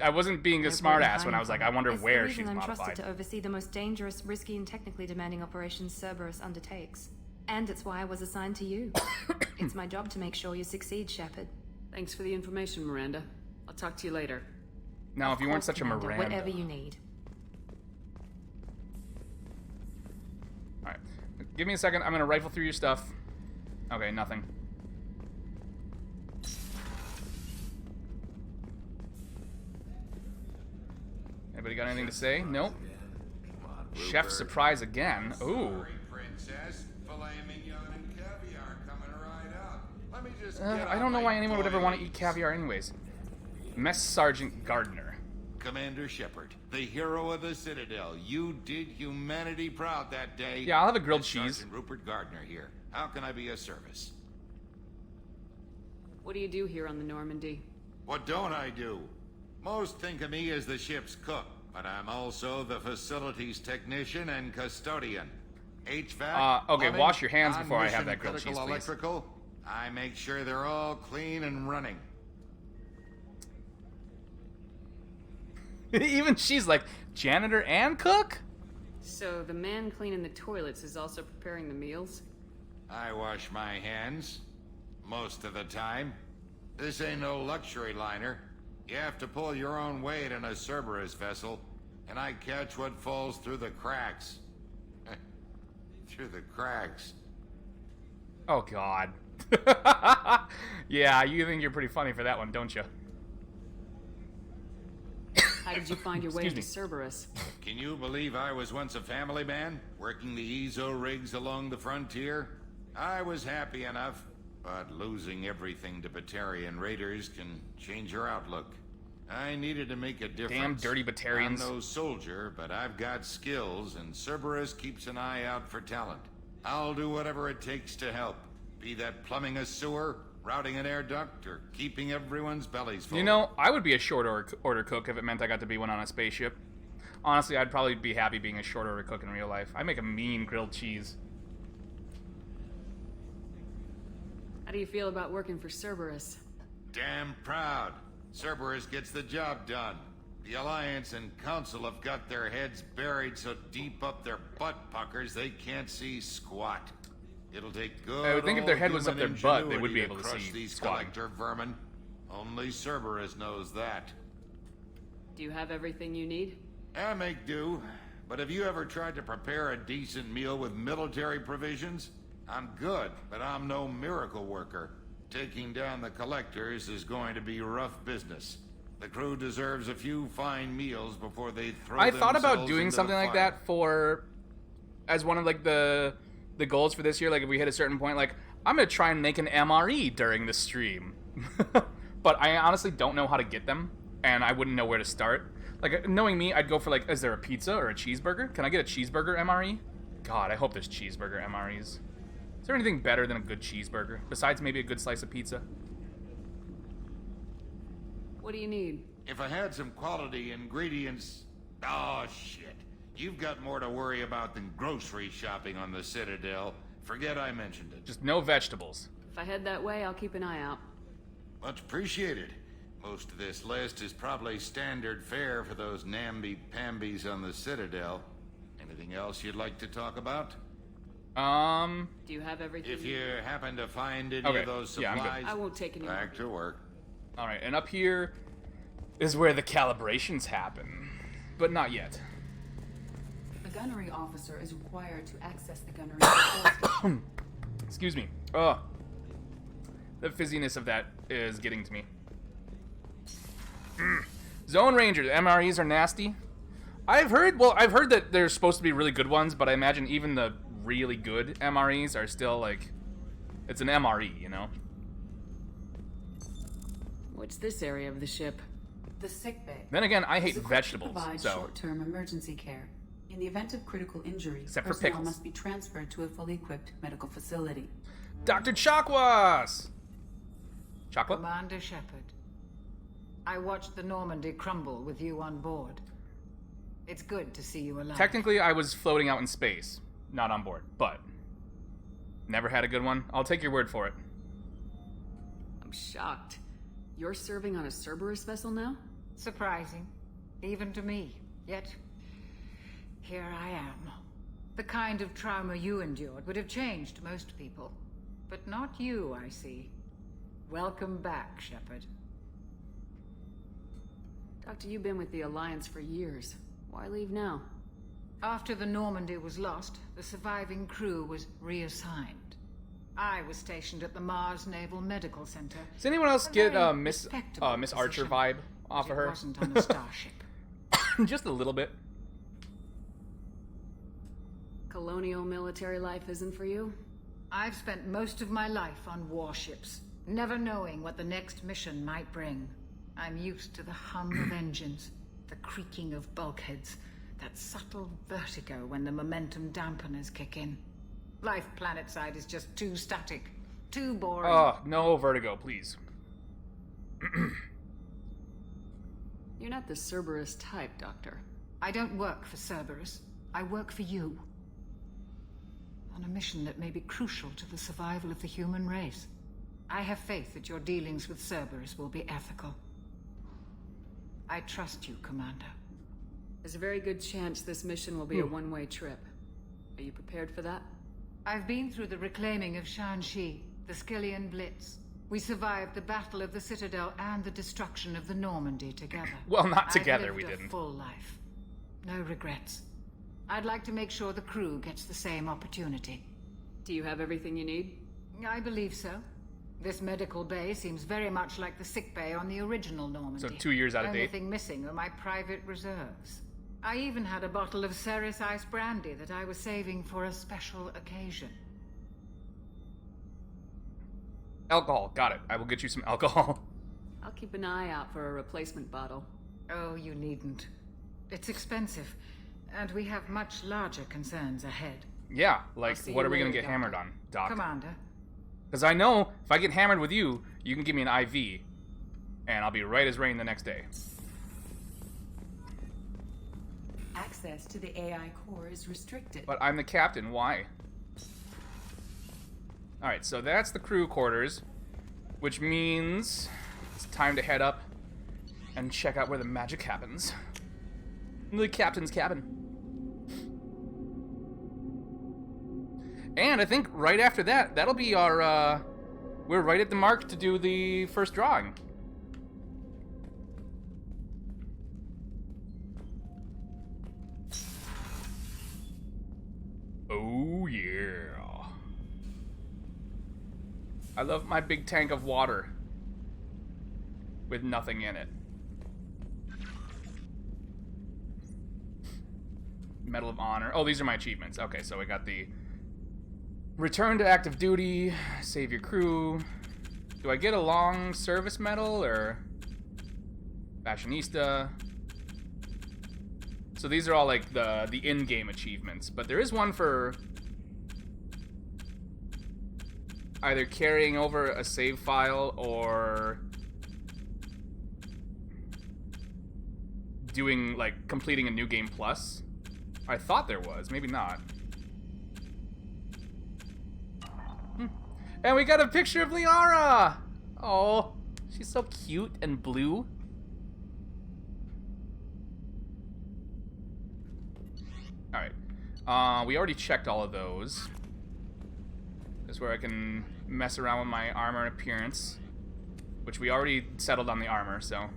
I wasn't being a No smart point ass when I was like, I hiding wonder from it. where It's the she's reason I'm modified. trusted to oversee the most dangerous, risky, and technically demanding operations Cerberus undertakes. And it's why I was assigned to you. It's my job to make sure you succeed, Shepard. Thanks for the information, Miranda. I'll talk to you later. Now, Of if you weren't course, such a Commander, Miranda. whatever you need. Alright. Give me a second. I'm going to rifle through your stuff. Okay, nothing. Anybody got anything to say? Nope. Chef surprise again. Ooh. Sorry, princess. Filet mignon and caviar coming right up. Let me just I don't know why anyone would ever want to eat caviar anyways. Mess Sergeant Gardner. Commander Shepard, the hero of the Citadel. You did humanity proud that day. Yeah, I'll have a grilled It's cheese. Sergeant Rupert Gardner here. How can I be of service? What do you do here on the Normandy? What don't I do? Most think of me as the ship's cook, but I'm also the facilities technician and custodian. HVAC. Okay, plumbing, wash your hands before I have on-mission that grilled critical cheese, please. electrical. I make sure they're all clean and running. Even she's like, janitor and cook? So the man cleaning the toilets is also preparing the meals? I wash my hands. Most of the time. This ain't no luxury liner. You have to pull your own weight in a Cerberus vessel, and I catch what falls through the cracks. Through the cracks. Oh, God. Yeah, you think you're pretty funny for that one, don't you? How did you find your way Excuse to Cerberus? Can you believe I was once a family man, working the EZO rigs along the frontier? I was happy enough, but losing everything to Batarian raiders can change your outlook. I needed to make a difference. Damn dirty Batarians. I'm no soldier, but I've got skills, and Cerberus keeps an eye out for talent. I'll do whatever it takes to help. Be that plumbing a sewer, routing an air duct, or keeping everyone's bellies full. You know, I would be a short order cook if it meant I got to be one on a spaceship. Honestly, I'd probably be happy being a short order cook in real life. I make a mean grilled cheese. How do you feel about working for Cerberus? Damn proud. Cerberus gets the job done. The Alliance and Council have got their heads buried so deep up their butt puckers they can't see squat. It'll take good I would think if their head was up human their butt, they would ingenuity be able to crush see these squatting. collector vermin. Only Cerberus knows that. Do you have everything you need? I make do. But have you ever tried to prepare a decent meal with military provisions? I'm good, but I'm no miracle worker. Taking down the collectors is going to be rough business. The crew deserves a few fine meals before they throw I thought about themselves doing into something the like fire. that for, as one of like the the goals for this year, like if we hit a certain point, like I'm gonna try and make an MRE during the stream. But I honestly don't know how to get them, and I wouldn't know where to start. Like, knowing me, I'd go for like, is there a pizza or a cheeseburger? Can I get a cheeseburger MRE? God, I hope there's cheeseburger MREs. Is there anything better than a good cheeseburger, besides maybe a good slice of pizza? What do you need? If I had some quality ingredients... Oh, shit. You've got more to worry about than grocery shopping on the Citadel. Forget I mentioned it. Just no vegetables. If I head that way, I'll keep an eye out. Much appreciated. Most of this list is probably standard fare for those namby-pambies on the Citadel. Anything else you'd like to talk about? Do you have everything? If you happen to find any of those Yeah, I'm good. supplies, I won't take any back to work. Alright, and up here is where the calibrations happen. But not yet. The gunnery officer is required to access the gunnery control. Excuse me. Ugh. The fizziness of that is getting to me. Zone Ranger, the MREs are nasty. I've heard that there's supposed to be really good ones, but I imagine even the really good MREs are still like, it's an MRE, you know? What's this area of the ship? The sick bay. Then again, I hate is equipped vegetables, to provide so... short-term emergency care. In the event of critical injury, Except for personnel pickles. must be transferred to a fully equipped medical facility. Dr. Chakwas! Chocolate? Commander Shepard, I watched the Normandy crumble with you on board. It's good to see you alive. Technically, I was floating out in space, not on board, but... Never had a good one. I'll take your word for it. I'm shocked. You're serving on a Cerberus vessel now? Surprising, even to me. Yet, here I am. The kind of trauma you endured would have changed most people. But not you, I see. Welcome back, Shepard. Doctor, you've been with the Alliance for years. Why leave now? After the Normandy was lost, the surviving crew was reassigned. I was stationed at the Mars Naval Medical Center. Does anyone else A get very Miss respectable Archer position, vibe off but of it her? wasn't on a starship. Just a little bit. Colonial military life isn't for you? I've spent most of my life on warships, never knowing what the next mission might bring. I'm used to the hum of engines, the creaking of bulkheads, that subtle vertigo when the momentum dampeners kick in. Life planetside is just too static, too boring. Oh, no vertigo, please. You're not the Cerberus type, Doctor. I don't work for Cerberus. I work for you. On a mission that may be crucial to the survival of the human race. I have faith that your dealings with Cerberus will be ethical. I trust you, Commander. There's a very good chance this mission will be a one-way trip. Are you prepared for that? I've been through the reclaiming of Shanxi, the Skillian Blitz. We survived the Battle of the Citadel and the destruction of the Normandy together. Well, not together, I've we lived didn't. A full life. No regrets. I'd like to make sure the crew gets the same opportunity. Do you have everything you need? I believe so. This medical bay seems very much like the sick bay on the original Normandy. So 2 years out of The date. only thing missing are my private reserves. I even had a bottle of Ceres Ice brandy that I was saving for a special occasion. Alcohol, got it. I will get you some alcohol. I'll keep an eye out for a replacement bottle. Oh, you needn't. It's expensive, and we have much larger concerns ahead. Yeah, like, I'll see what you are we gonna later, get hammered on, Doc? Commander, Because I know if I get hammered with you, you can give me an IV, and I'll be right as rain the next day. Access to the AI core is restricted. But I'm the captain, why? Alright, so that's the crew quarters, which means it's time to head up and check out where the magic happens. The captain's cabin. And I think right after that, that'll be our, we're right at the mark to do the first drawing. Oh, yeah. I love my big tank of water with nothing in it. Medal of Honor. Oh, these are my achievements. Okay, so we got the Return to active duty. Save your crew. Do I get a long service medal or fashionista? So these are all like the in-game achievements, but there is one for either carrying over a save file or doing, like, completing a new game plus. I thought there was, maybe not. And we got a picture of Liara! Oh, she's so cute and blue. Alright. We already checked all of those. This is where I can mess around with my armor and appearance. Which we already settled on the armor, so...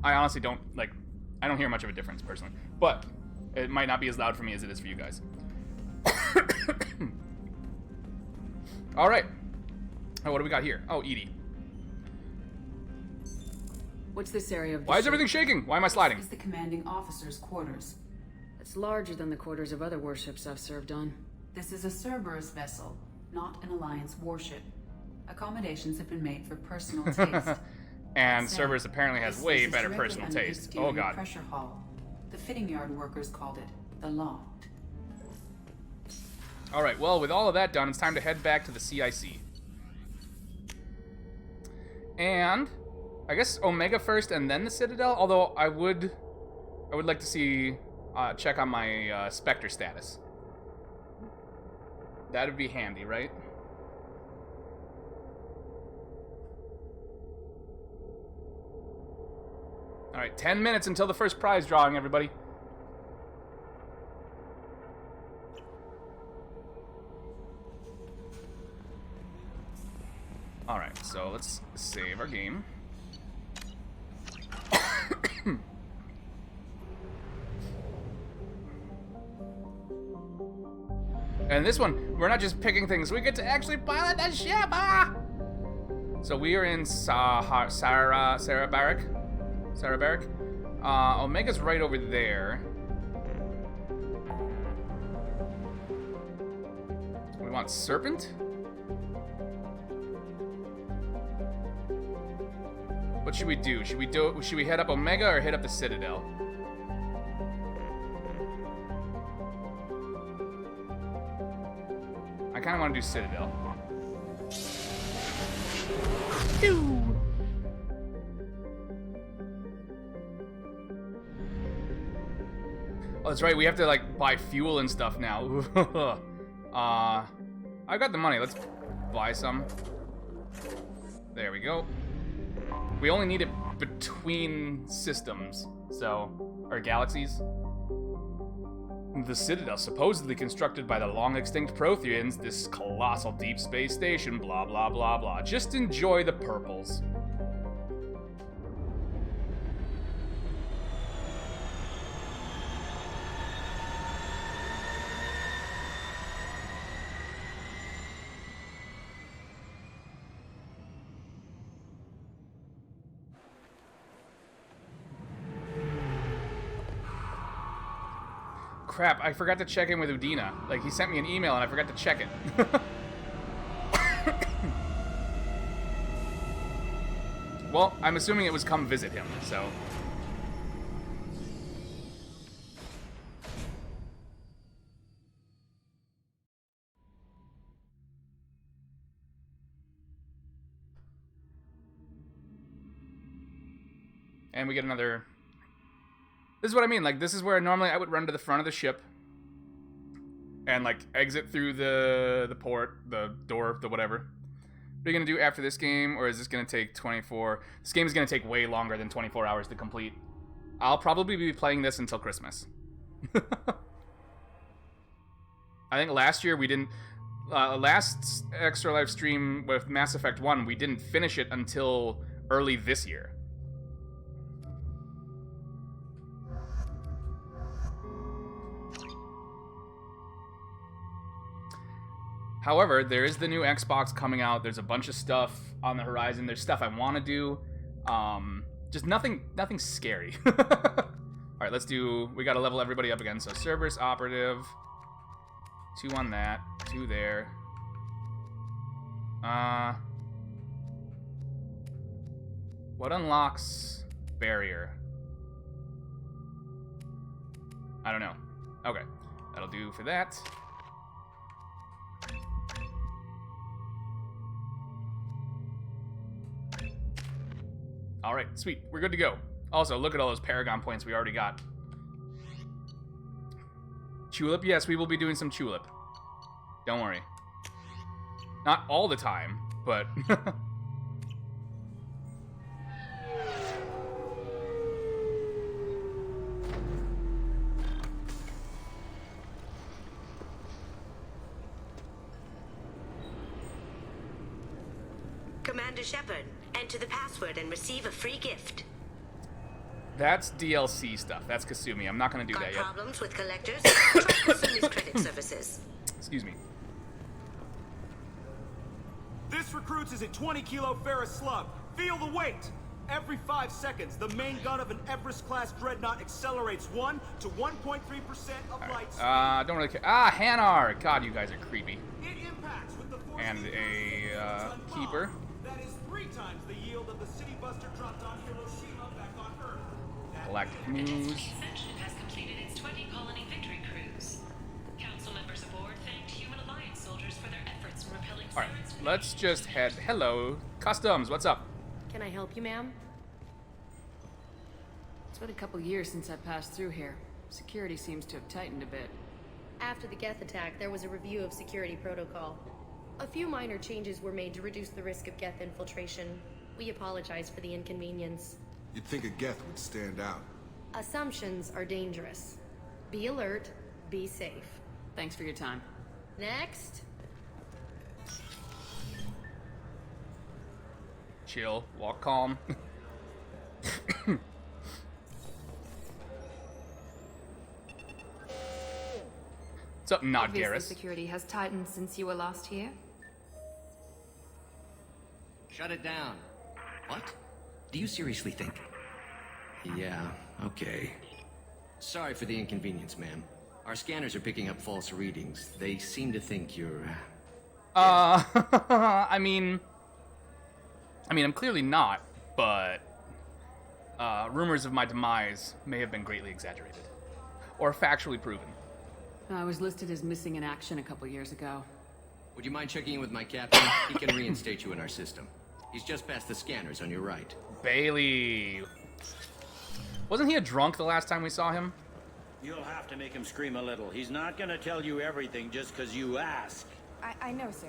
I honestly don't, like, I don't hear much of a difference, personally. But it might not be as loud for me as it is for you guys. Alright. Oh, what do we got here? Oh, Edie. What's this area of the Why is ship? everything shaking? Why am I sliding? This is the commanding officer's quarters. It's larger than the quarters of other warships I've served on. This is a Cerberus vessel, not an Alliance warship. Accommodations have been made for personal taste. And Cerberus apparently has way better personal taste. Oh god. Pressure hall. The fitting yard workers called it the loft. Alright, well, with all of that done, it's time to head back to the CIC. And I guess Omega first and then the Citadel, although I would like to see check on my Spectre status. That'd be handy, right? Alright, 10 minutes until the first prize drawing, everybody. Alright, so let's save our game. And this one, we're not just picking things, we get to actually pilot the ship! Ah! So we are in Sarah Barrack. Omega's right over there. We want Serpent? What should we do? Should we head up Omega or hit up the Citadel? I kinda wanna do Citadel. Oh, that's right, we have to, like, buy fuel and stuff now. I got the money, let's buy some. There we go. We only need it between systems, so, or galaxies. The Citadel, supposedly constructed by the long-extinct Protheans, this colossal deep space station, blah, blah, blah, blah. Just enjoy the purples. Crap, I forgot to check in with Udina. Like, he sent me an email and I forgot to check it. Well, I'm assuming it was come visit him, so... And we get another... This is what I mean, like, this is where normally I would run to the front of the ship and, like, exit through the port, the door, the whatever. What are you going to do after this game, or is this going to take 24... This game is going to take way longer than 24 hours to complete. I'll probably be playing this until Christmas. I think last year we didn't... last Extra Life stream with Mass Effect 1, we didn't finish it until early this year. However, there is the new Xbox coming out. There's a bunch of stuff on the horizon. There's stuff I want to do. Just nothing scary. All right, let's do... We got to level everybody up again. So Cerberus Operative. 2 on that. 2 there. What unlocks barrier? I don't know. Okay. That'll do for that. Alright, sweet. We're good to go. Also, look at all those Paragon points we already got. Tulip? Yes, we will be doing some Tulip. Don't worry. Not all the time, but... Commander Shepard, enter the password and receive a free gift. That's DLC stuff. That's Kasumi. I'm not going to do that yet. Problems with collectors? Try Kasumi's credit services. Excuse me. This recruits is a 20-kilo ferrous slug. Feel the weight! Every 5 seconds, the main gun of an Everest-class dreadnought accelerates 1 to 1.3% of light speed. Don't really care. Ah, Hanar! God, you guys are creepy. It impacts with the force and a keeper. That is 3 times the yield of the city buster dropped on Hiroshima back on Earth. Galactic News. has completed its 20-colony victory cruise. Council members aboard thanked Human Alliance soldiers for their efforts in repelling Alright, let's just head... Hello. Customs, what's up? Can I help you, ma'am? It's been a couple years since I passed through here. Security seems to have tightened a bit. After the Geth attack, there was a review of security protocol. A few minor changes were made to reduce the risk of Geth infiltration. We apologize for the inconvenience. You'd think a Geth would stand out. Assumptions are dangerous. Be alert, be safe. Thanks for your time. Next. Chill, walk calm. What's up, not Obviously, Garrus? security has tightened since you were last here. Shut it down. What? Do you seriously think? Yeah, okay. Sorry for the inconvenience, ma'am. Our scanners are picking up false readings. They seem to think you're... I mean, I'm clearly not, but rumors of my demise may have been greatly exaggerated. Or factually proven. I was listed as missing in action a couple years ago. Would you mind checking in with my captain? He can reinstate you in our system. He's just past the scanners on your right. Bailey. Wasn't he a drunk the last time we saw him? You'll have to make him scream a little. He's not gonna tell you everything just because you ask. I know, sir.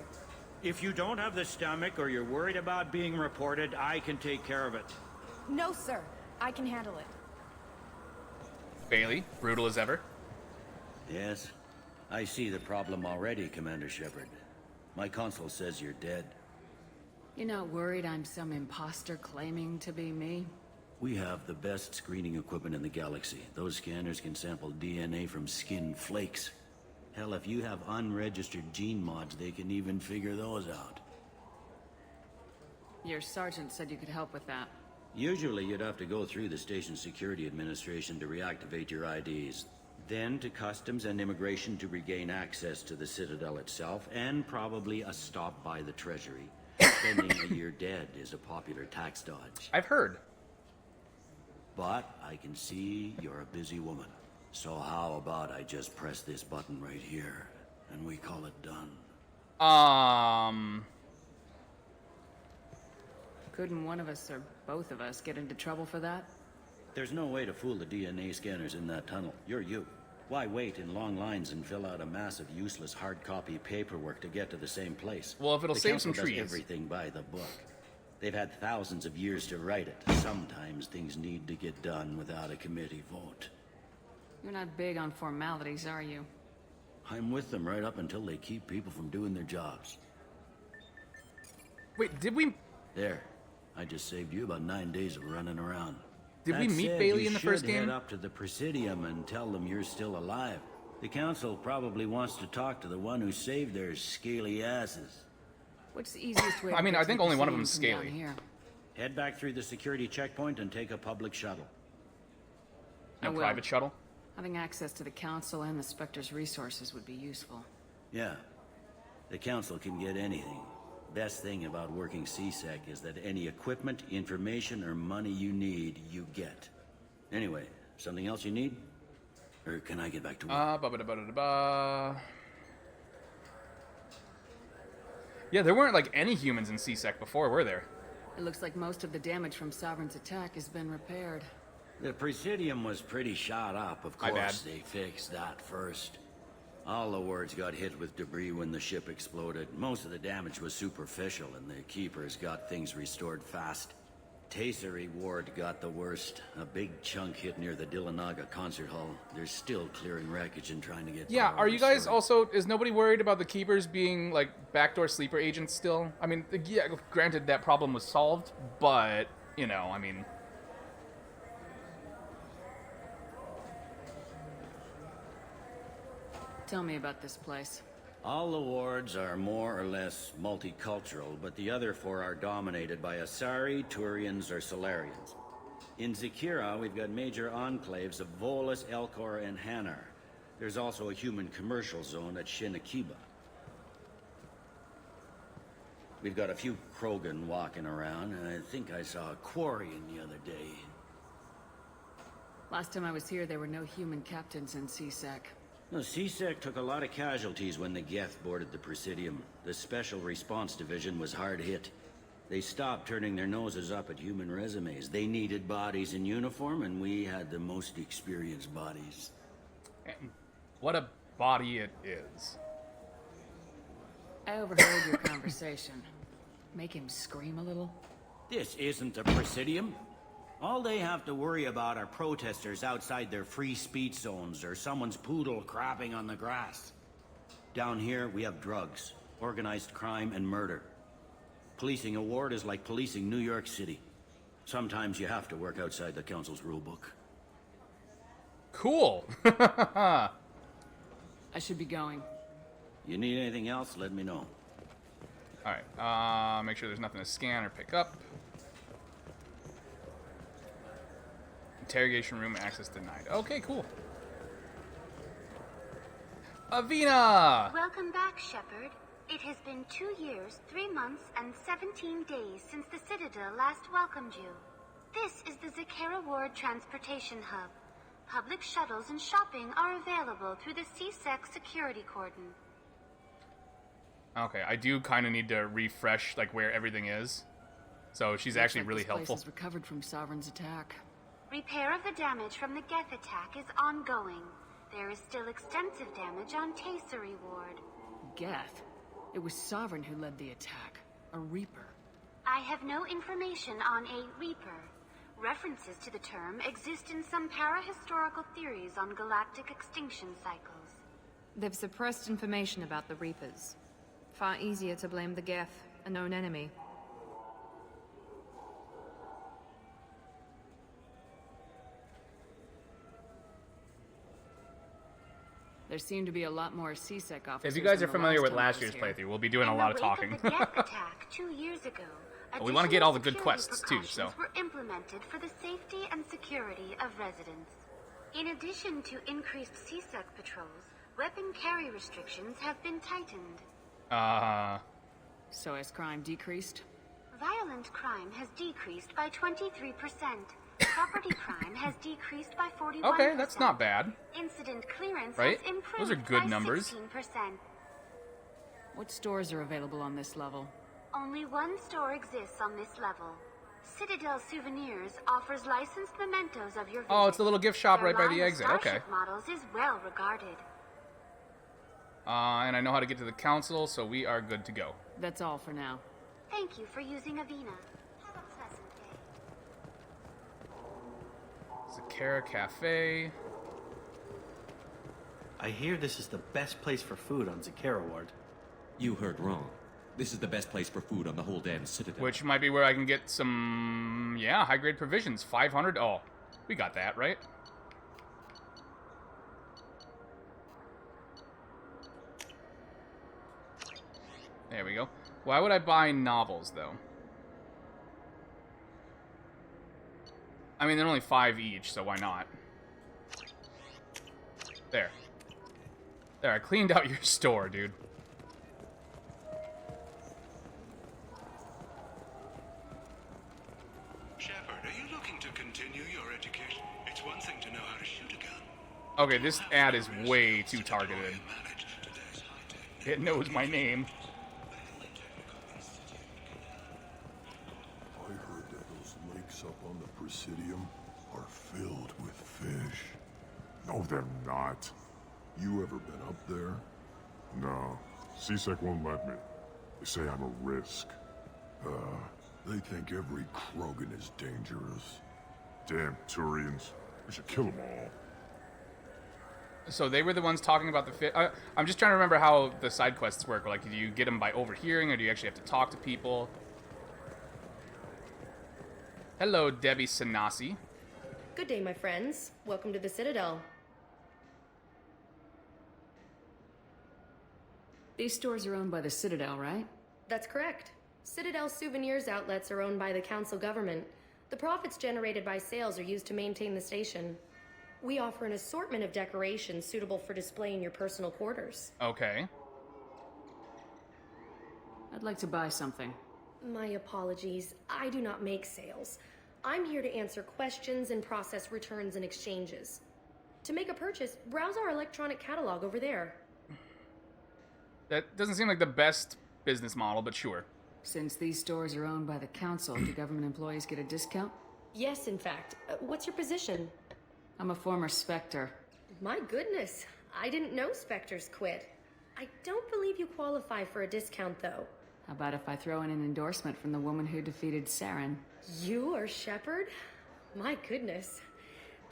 If you don't have the stomach or you're worried about being reported, I can take care of it. No, sir. I can handle it. Bailey, brutal as ever. Yes, I see the problem already, Commander Shepard. My console says you're dead. You're not worried I'm some imposter claiming to be me? We have the best screening equipment in the galaxy. Those scanners can sample DNA from skin flakes. Hell, if you have unregistered gene mods, they can even figure those out. Your sergeant said you could help with that. Usually you'd have to go through the station security administration to reactivate your IDs. Then to customs and immigration to regain access to the Citadel itself, and probably a stop by the Treasury. Spending a year dead is a popular tax dodge. I've heard. But I can see you're a busy woman. So how about I just press this button right here, and we call it done? Couldn't one of us or both of us get into trouble for that? There's no way to fool the DNA scanners in that tunnel. You're you. Why wait in long lines and fill out a massive useless hard copy paperwork to get to the same place? Well, if it'll the save council some trees. does everything by the book. They've had thousands of years to write it. Sometimes things need to get done without a committee vote. You're not big on formalities, are you? I'm with them right up until they keep people from doing their jobs. Wait, did we... There. I just saved you about 9 days of running around. Did we meet Bailey in the first You should game? head up to the Presidium and tell them you're still alive. The Council probably wants to talk to the one who saved their scaly asses. What's the easiest way? I mean, to get I to think the only one of Presidium them's from down scaly. Here? Head back through the security checkpoint and take a public shuttle. No I will. private shuttle? Having access to the Council and the Spectre's resources would be useful. Yeah. The Council can get anything. Best thing about working CSEC is that any equipment, information, or money you need, you get. Anyway, something else you need? Or can I get back to work? Ba-ba-da-ba-da-ba. Yeah, there weren't like any humans in CSEC before, were there? It looks like most of the damage from Sovereign's attack has been repaired. The Presidium was pretty shot up. Of My bad. course, they fixed that first. All the wards got hit with debris when the ship exploded. Most of the damage was superficial, and the Keepers got things restored fast. Tasery Ward got the worst. A big chunk hit near the Dillanaga concert hall. They're still clearing wreckage and trying to get... Yeah, power are you guys restored. also... Is nobody worried about the Keepers being, like, backdoor sleeper agents still? I mean, yeah, granted that problem was solved, but, you know, I mean... Tell me about this place. All the wards are more or less multicultural, but the other four are dominated by Asari, Turians, or Solarians. In Zakira, we've got major enclaves of Volus, Elcor, and Hanar. There's also a human commercial zone at Shinakiba. We've got a few Krogan walking around, and I think I saw a Quarian the other day. Last time I was here, there were no human captains in CSEC. No, CSEC took a lot of casualties when the Geth boarded the Presidium. The Special Response Division was hard hit. They stopped turning their noses up at human resumes. They needed bodies in uniform, and we had the most experienced bodies. And what a body it is. I overheard your conversation. Make him scream a little? This isn't the Presidium. All they have to worry about are protesters outside their free speech zones or someone's poodle crapping on the grass. Down here, we have drugs, organized crime, and murder. Policing a ward is like policing New York City. Sometimes you have to work outside the Council's rulebook. Cool. I should be going. You need anything else, let me know. Alright, make sure there's nothing to scan or pick up. Interrogation room access denied. Okay, cool. Avina! Welcome back, Shepard. It has been 2 years, 3 months, and 17 days since the Citadel last welcomed you. This is the Zakera Ward Transportation Hub. Public shuttles and shopping are available through the CSEC security cordon. Okay, I do kind of need to refresh like where everything is. So she's Looks actually like really this place helpful. is recovered from Sovereign's attack. Repair of the damage from the Geth attack is ongoing. There is still extensive damage on Tasery Ward. Geth? It was Sovereign who led the attack. A Reaper. I have no information on a Reaper. References to the term exist in some parahistorical theories on galactic extinction cycles. They've suppressed information about the Reapers. Far easier to blame the Geth, a known enemy. There seem to be a lot more CSEC officers. If you guys are than the familiar with time I last was year's here. playthrough, we'll be doing In a lot the of wake talking. Of the Geth attack 2 years ago, We want to get all the good additional quests too, security so. precautions were implemented for the safety and security of residents. In addition to increased CSEC patrols, weapon carry restrictions have been tightened. So has crime decreased? Violent crime has decreased by 23%. Property crime has decreased by 41%. Okay, that's not bad. Incident clearance Right? has improved Those are good by numbers. 16%. What stores are available on this level? Only one store exists on this level. Citadel Souvenirs offers licensed mementos of your visit. Oh, it's the little gift shop Their right by line the of exit. Okay. Starship models is well regarded. And I know how to get to the council, so we are good to go. That's all for now. Thank you for using Avina. Have a pleasant day. Zakera Cafe. I hear this is the best place for food on Zakera Ward. You heard wrong. This is the best place for food on the whole damn Citadel. Which might be where I can get some, yeah, high-grade provisions. 500. Oh, we got that, right? There we go. Why would I buy novels, though? I mean, they're only 5 each, so why not? There. There, I cleaned out your store, dude. Shepard, are you looking to continue your education? It's one thing to know how to shoot a gun. Okay, this ad is way too targeted. It knows my name. I heard that those lakes up on the Presidium are filled with fish. No, they're not. You ever been up there? No. CSEC won't let me. They say I'm a risk. They think every Krogan is dangerous. Damn Turians. We should kill them all. So they were the ones talking about the fit. I'm just trying to remember how the side quests work. Like, do you get them by overhearing, or do you actually have to talk to people? Hello, Debbie Sanasi. Good day, my friends. Welcome to the Citadel. These stores are owned by the Citadel, right? That's correct. Citadel souvenirs outlets are owned by the Council government. The profits generated by sales are used to maintain the station. We offer an assortment of decorations suitable for display in your personal quarters. Okay. I'd like to buy something. My apologies. I do not make sales. I'm here to answer questions and process returns and exchanges. To make a purchase, browse our electronic catalog over there. That doesn't seem like the best business model, but sure. Since these stores are owned by the Council, do government employees get a discount? Yes, in fact. What's your position? I'm a former Spectre. My goodness. I didn't know Spectres quit. I don't believe you qualify for a discount, though. How about if I throw in an endorsement from the woman who defeated Saren? You are Shepard? My goodness.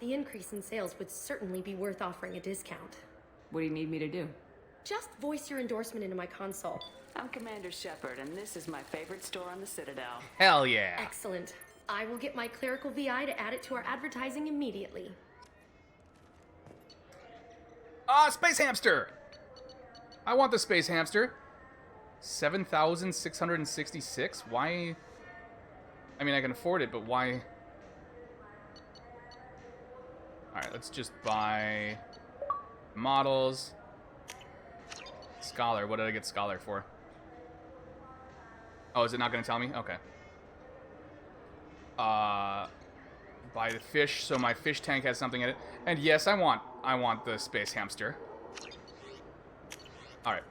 The increase in sales would certainly be worth offering a discount. What do you need me to do? Just voice your endorsement into my console. I'm Commander Shepard, and this is my favorite store on the Citadel. Hell yeah. Excellent. I will get my clerical VI to add it to our advertising immediately. Space hamster! I want the space hamster. 7,666? Why? I mean, I can afford it, but why? Alright, let's just buy models. Scholar. What did I get Scholar for? Oh, is it not going to tell me? Okay. Buy the fish, so my fish tank has something in it. And yes, I want the space hamster. Alright.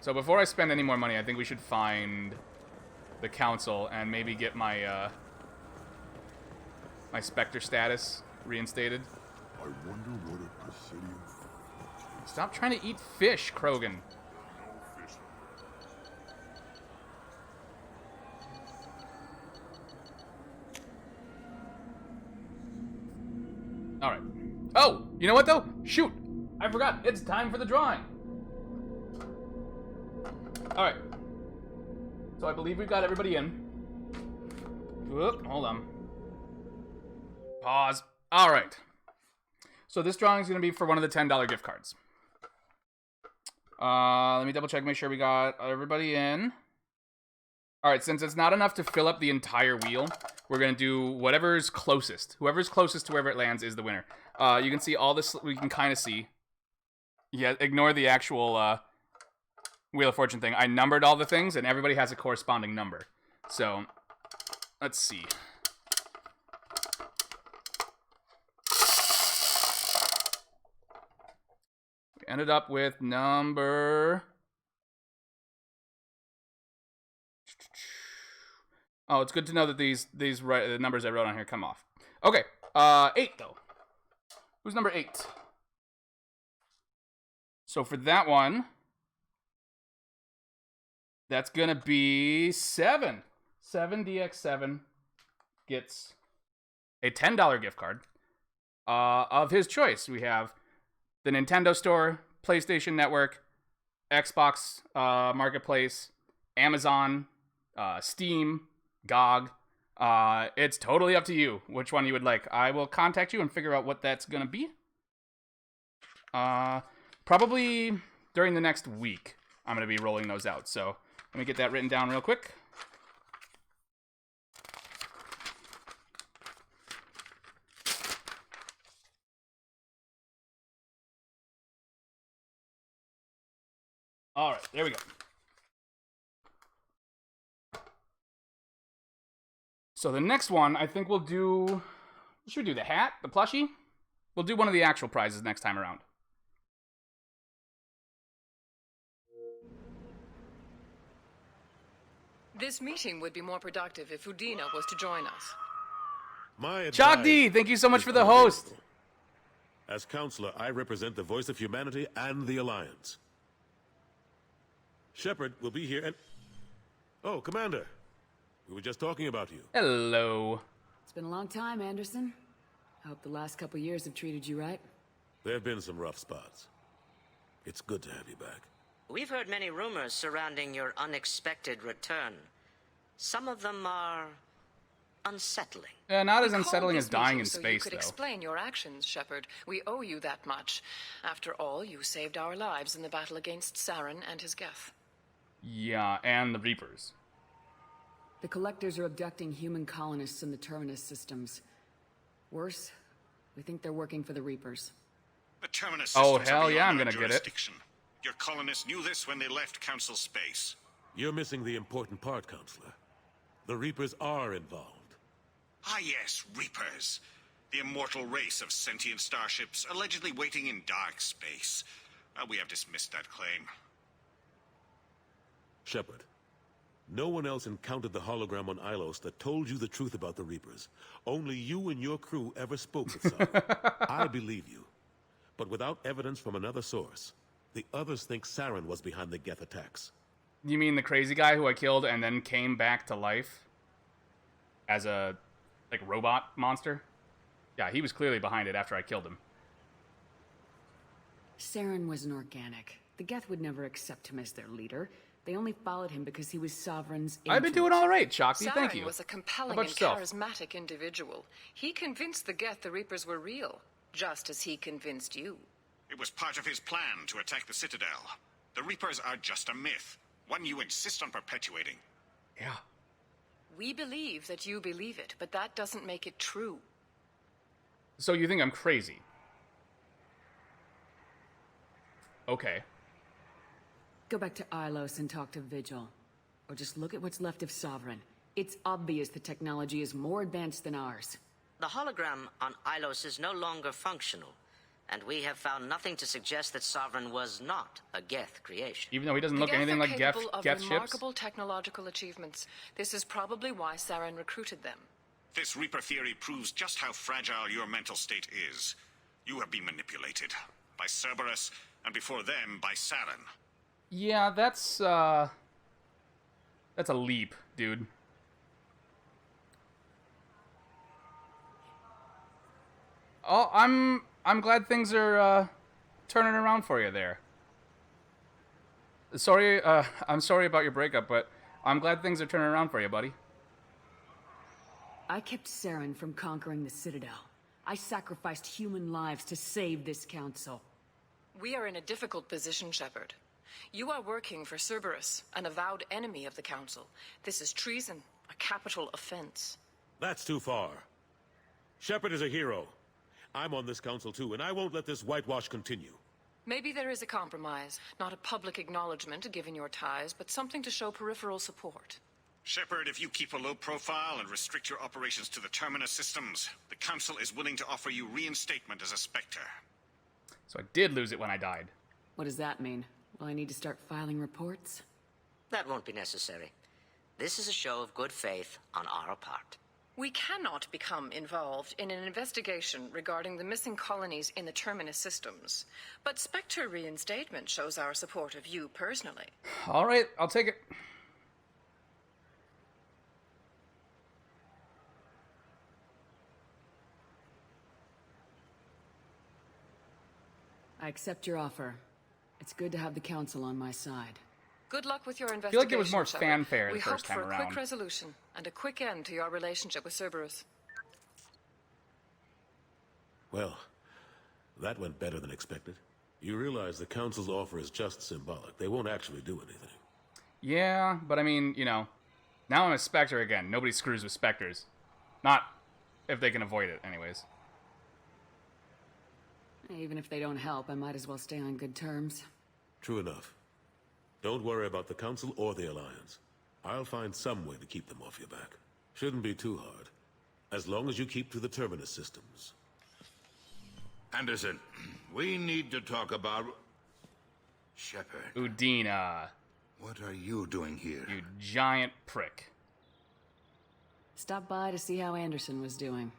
So before I spend any more money, I think we should find the Council and maybe get my my Spectre status reinstated. I wonder what a Presidium... Stop trying to eat fish, Krogan. Alright. Oh! You know what, though? Shoot! I forgot. It's time for the drawing. Alright. So I believe we've got everybody in. Whoop, hold on. Pause. Alright. So this drawing is going to be for one of the $10 gift cards. Let me double check, make sure we got everybody in. Alright, since it's not enough to fill up the entire wheel, we're going to do whatever's closest. Whoever's closest to wherever it lands is the winner. You can see all this, we can kind of see. Yeah, ignore the actual Wheel of Fortune thing. I numbered all the things, and everybody has a corresponding number. So, let's see. We ended up with number... Oh, it's good to know that the numbers I wrote on here come off. Okay, 8 though. Who's number 8? So for that one, that's gonna be 7. 7DX7 gets a $10 gift card of his choice. We have the Nintendo Store, PlayStation Network, Xbox Marketplace, Amazon, Steam, GOG. It's totally up to you which one you would like. I will contact you and figure out what that's gonna be. Probably during the next week, I'm gonna be rolling those out. So let me get that written down real quick. All right, there we go. So the next one, I think we'll do... Should we do the hat? The plushie? We'll do one of the actual prizes next time around. This meeting would be more productive if Udina was to join us. My Chalk D, thank you so much for the host. As counselor, I represent the voice of humanity and the Alliance. Shepard will be here and... Oh, Commander. We were just talking about you. Hello. It's been a long time, Anderson. I hope the last couple years have treated you right. There have been some rough spots. It's good to have you back. We've heard many rumors surrounding your unexpected return. Some of them are unsettling. Yeah, not as We called unsettling this as dying meeting in so space, you could though. explain your actions, Shepard. We owe you that much. After all, you saved our lives in the battle against Saren and his Geth. Yeah, and the Reapers. The Collectors are abducting human colonists in the Terminus systems. Worse, we think they're working for the Reapers. The Terminus Oh, systems hell are yeah, I'm beyond gonna our get it. jurisdiction. Your colonists knew this when they left Council space. You're missing the important part, Counselor. The Reapers are involved. Ah yes, Reapers. The immortal race of sentient starships allegedly waiting in dark space. We have dismissed that claim. Shepard, no one else encountered the hologram on Ilos that told you the truth about the Reapers. Only you and your crew ever spoke with some. I believe you. But without evidence from another source, the others think Saren was behind the Geth attacks. You mean the crazy guy who I killed and then came back to life? As a, like, robot monster? Yeah, he was clearly behind it after I killed him. Saren was an organic. The Geth would never accept him as their leader. They only followed him because he was Sovereign's agent. I've been doing all right, Shakti, Saren thank you. was a How compelling about and yourself? charismatic individual. He convinced the Geth the Reapers were real, just as he convinced you. It was part of his plan to attack the Citadel. The Reapers are just a myth, one you insist on perpetuating. Yeah. We believe that you believe it, but that doesn't make it true. So you think I'm crazy? Okay. Go back to Ilos and talk to Vigil. Or just look at what's left of Sovereign. It's obvious the technology is more advanced than ours. The hologram on Ilos is no longer functional, and we have found nothing to suggest that Sovereign was not a Geth creation. Even though he doesn't The look Geth anything are like capable of Geth ships? remarkable technological achievements. This is probably why Saren recruited them. This Reaper theory proves just how fragile your mental state is. You have been manipulated by Cerberus, and before them, by Saren. Yeah, that's a leap, dude. Oh, I'm glad things are turning around for you there. Sorry, I'm sorry about your breakup, but I'm glad things are turning around for you, buddy. I kept Saren from conquering the Citadel. I sacrificed human lives to save this council. We are in a difficult position, Shepard. You are working for Cerberus, an avowed enemy of the Council. This is treason, a capital offense. That's too far. Shepard is a hero. I'm on this council too, and I won't let this whitewash continue. Maybe there is a compromise, not a public acknowledgement given your ties, but something to show peripheral support. Shepard, if you keep a low profile and restrict your operations to the Terminus systems, the Council is willing to offer you reinstatement as a Spectre. So I did lose it when I died. What does that mean? Will I need to start filing reports? That won't be necessary. This is a show of good faith on our part. We cannot become involved in an investigation regarding the missing colonies in the Terminus systems, but Spectre reinstatement shows our support of you personally. All right, I'll take it. I accept your offer. It's good to have the Council on my side. Good luck with your investigation. I feel like there was more Shepard. fanfare We the first hope time for a around. quick resolution and a quick end to your relationship with Cerberus. Well, that went better than expected. You realize the Council's offer is just symbolic. They won't actually do anything. Yeah, but I mean, you know, now I'm a Spectre again. Nobody screws with Spectres. Not if they can avoid it, anyways. Even if they don't help, I might as well stay on good terms. True enough. Don't worry about the Council or the Alliance. I'll find some way to keep them off your back. Shouldn't be too hard. As long as you keep to the Terminus systems. Anderson, we need to talk about... Shepard. Udina. What are you doing here? You giant prick. Stop by to see how Anderson was doing.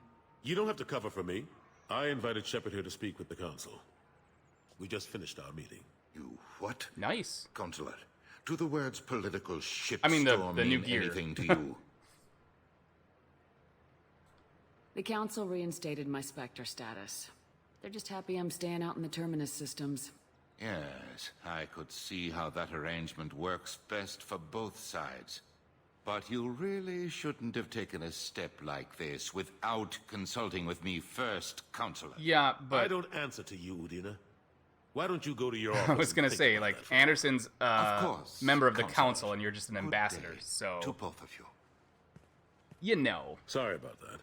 You don't have to cover for me. I invited Shepard here to speak with the Council. We just finished our meeting. You what? Nice. Consulate, do the words political shitstorm I mean the new mean gear. anything to you? The Council reinstated my Spectre status. They're just happy I'm staying out in the Terminus systems. Yes, I could see how that arrangement works best for both sides. But you really shouldn't have taken a step like this without consulting with me first, Counselor. Yeah, but... I don't answer to you, Udina. Why don't you go to your office? I was gonna say, like, Anderson's Of course, member of the Counselor. Council, and you're just an ambassador, so... To both of you. You know. Sorry about that.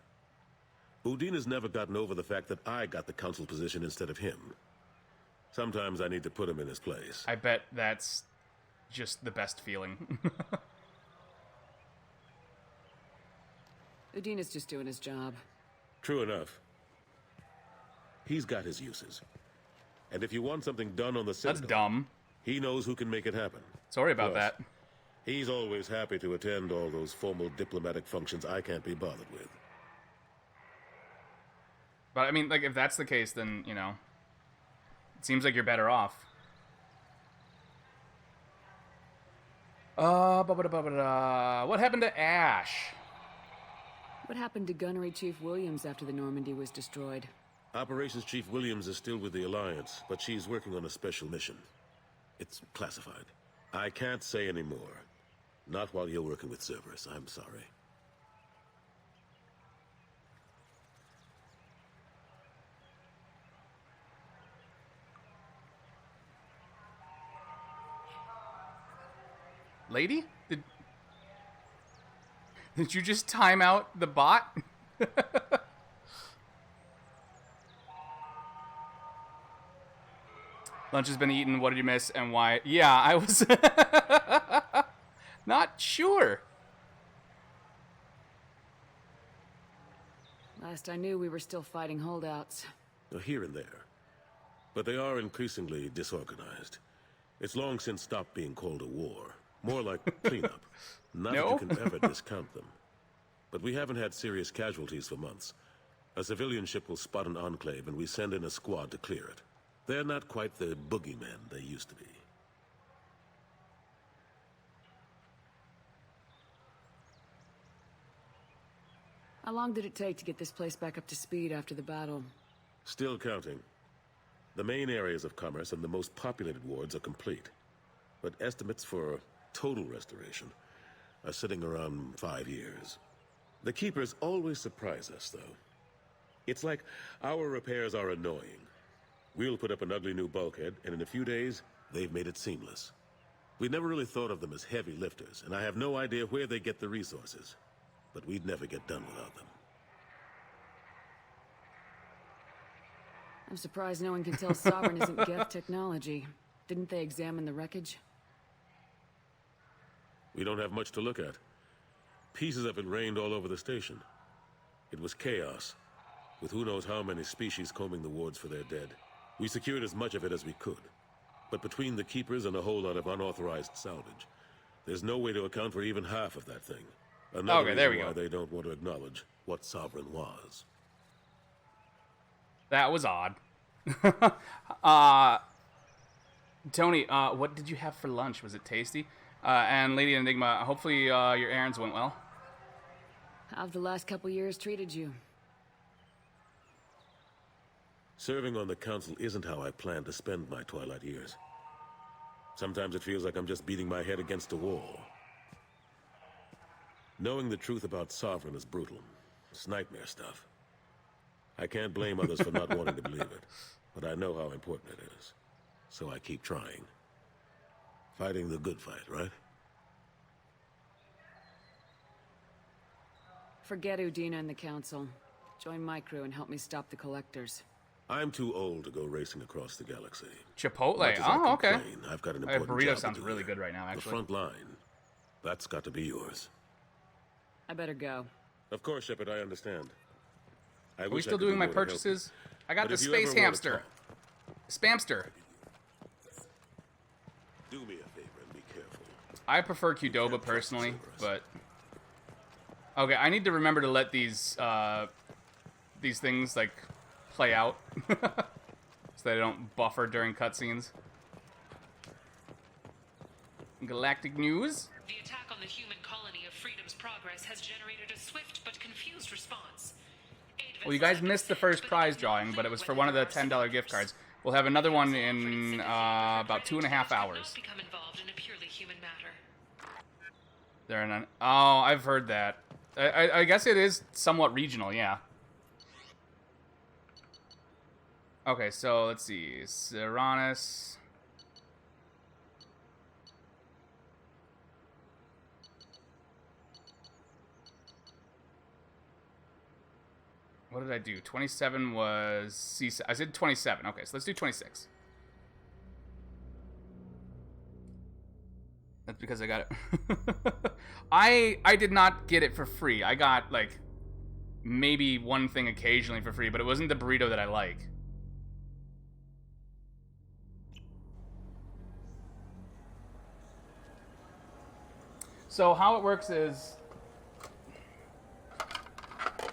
Udina's never gotten over the fact that I got the Council position instead of him. Sometimes I need to put him in his place. I bet that's just the best feeling. Udina's just doing his job. True enough. He's got his uses. And if you want something done on the Citadel... That's dumb. He knows who can make it happen. Sorry about Plus, that. He's always happy to attend all those formal diplomatic functions I can't be bothered with. But, I mean, like, if that's the case, then, you know... It seems like you're better off. What happened to Ash? What happened to Gunnery Chief Williams after the Normandy was destroyed? Operations Chief Williams is still with the Alliance, but she's working on a special mission. It's classified. I can't say any more. Not while you're working with Cerberus, I'm sorry. Lady? Did you just time out the bot? Lunch has been eaten. What did you miss and why? Yeah, I was not sure. Last I knew, we were still fighting holdouts. Here and there. But they are increasingly disorganized. It's long since stopped being called a war. More like cleanup. Not No? that you can ever discount them. But we haven't had serious casualties for months. A civilian ship will spot an enclave and we send in a squad to clear it. They're not quite the boogeymen they used to be. How long did it take to get this place back up to speed after the battle? Still counting. The main areas of commerce and the most populated wards are complete. But estimates for total restoration are sitting around 5 years. The Keepers always surprise us, though. It's like our repairs are annoying. We'll put up an ugly new bulkhead, and in a few days, they've made it seamless. We never really thought of them as heavy lifters, and I have no idea where they get the resources. But we'd never get done without them. I'm surprised no one can tell Sovereign isn't Geth technology. Didn't they examine the wreckage? We don't have much to look at. Pieces of it rained all over the station. It was chaos, with who knows how many species combing the wards for their dead. We secured as much of it as we could. But between the Keepers and a whole lot of unauthorized salvage, there's no way to account for even half of that thing. Another Okay, there we reason go. why they don't want to acknowledge what Sovereign was. That was odd. Tony, what did you have for lunch? Was it tasty? And Lady Enigma, hopefully your errands went well. How've the last couple years treated you? Serving on the Council isn't how I plan to spend my twilight years. Sometimes it feels like I'm just beating my head against a wall. Knowing the truth about Sovereign is brutal. It's nightmare stuff. I can't blame others for not wanting to believe it, but I know how important it is. So I keep trying. Fighting the good fight, right? Forget Udina and the Council. Join my crew and help me stop the Collectors. I'm too old to go racing across the galaxy. Chipotle. Much as I Oh, okay. complain, I've got an Hey, important burrito job to sounds do really here. good right now, The actually. front line. That's got to be yours. I better go. Of course, Shepard, I understand. Are we still doing my purchases? I got the space hamster. Spamster. Do me a favor and be careful. I prefer Qdoba personally, but... Okay, I need to remember to let these things, like, play out. So they don't buffer during cutscenes. Galactic news? The attack on the human colony of Freedom's Progress has generated a swift but confused response. Well, you guys missed the first prize drawing, but it was for one of the $10 gift cards. We'll have another one in about 2.5 hours. Become involved in a purely human matter. They're none. Oh, I've heard that. I guess it is somewhat regional, yeah. Okay, so let's see. Serranus. What did I do? 27 was C. I said 27. Okay, so let's do 26. That's because I got it. I did not get it for free. I got, like, maybe one thing occasionally for free, but it wasn't the burrito that I like. So how it works is...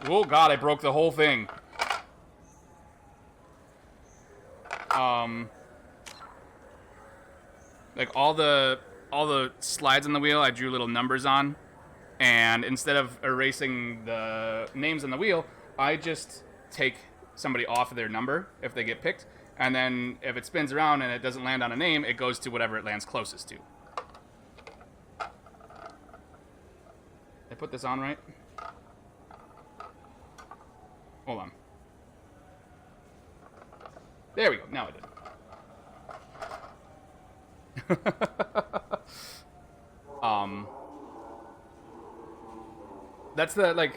Oh god, I broke the whole thing. Like all the slides on the wheel, I drew little numbers on, and instead of erasing the names on the wheel, I just take somebody off of their number if they get picked, and then if it spins around and it doesn't land on a name, it goes to whatever it lands closest to. I put this on right? Hold on. There we go. Now I did. That's the, like,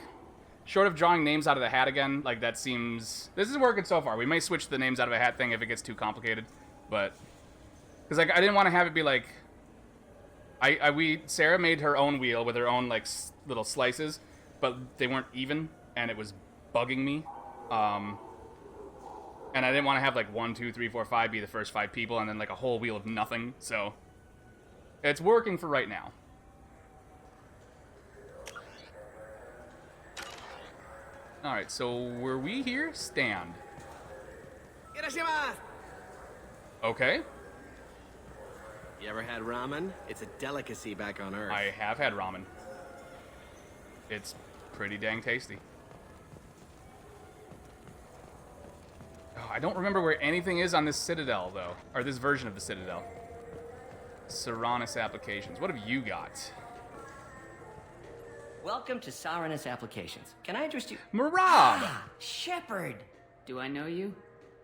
short of drawing names out of the hat again, like, that seems... This is working so far. We may switch the names out of a hat thing if it gets too complicated, but... Because, like, I didn't want to have it be, like... Sarah made her own wheel with her own, like, little slices, but they weren't even, and it was bugging me. And I didn't want to have, like, 1, 2, 3, 4, 5 be the first 5 people, and then, like, a whole wheel of nothing, so... It's working for right now. Alright, so were we here? Stand. Okay. You ever had ramen? It's a delicacy back on Earth. I have had ramen. It's pretty dang tasty. Oh, I don't remember where anything is on this Citadel, though. Or this version of the Citadel. Serranus applications. What have you got? Welcome to Serranus Applications. Can I interest you? Marab! Ah, Shepard! Do I know you?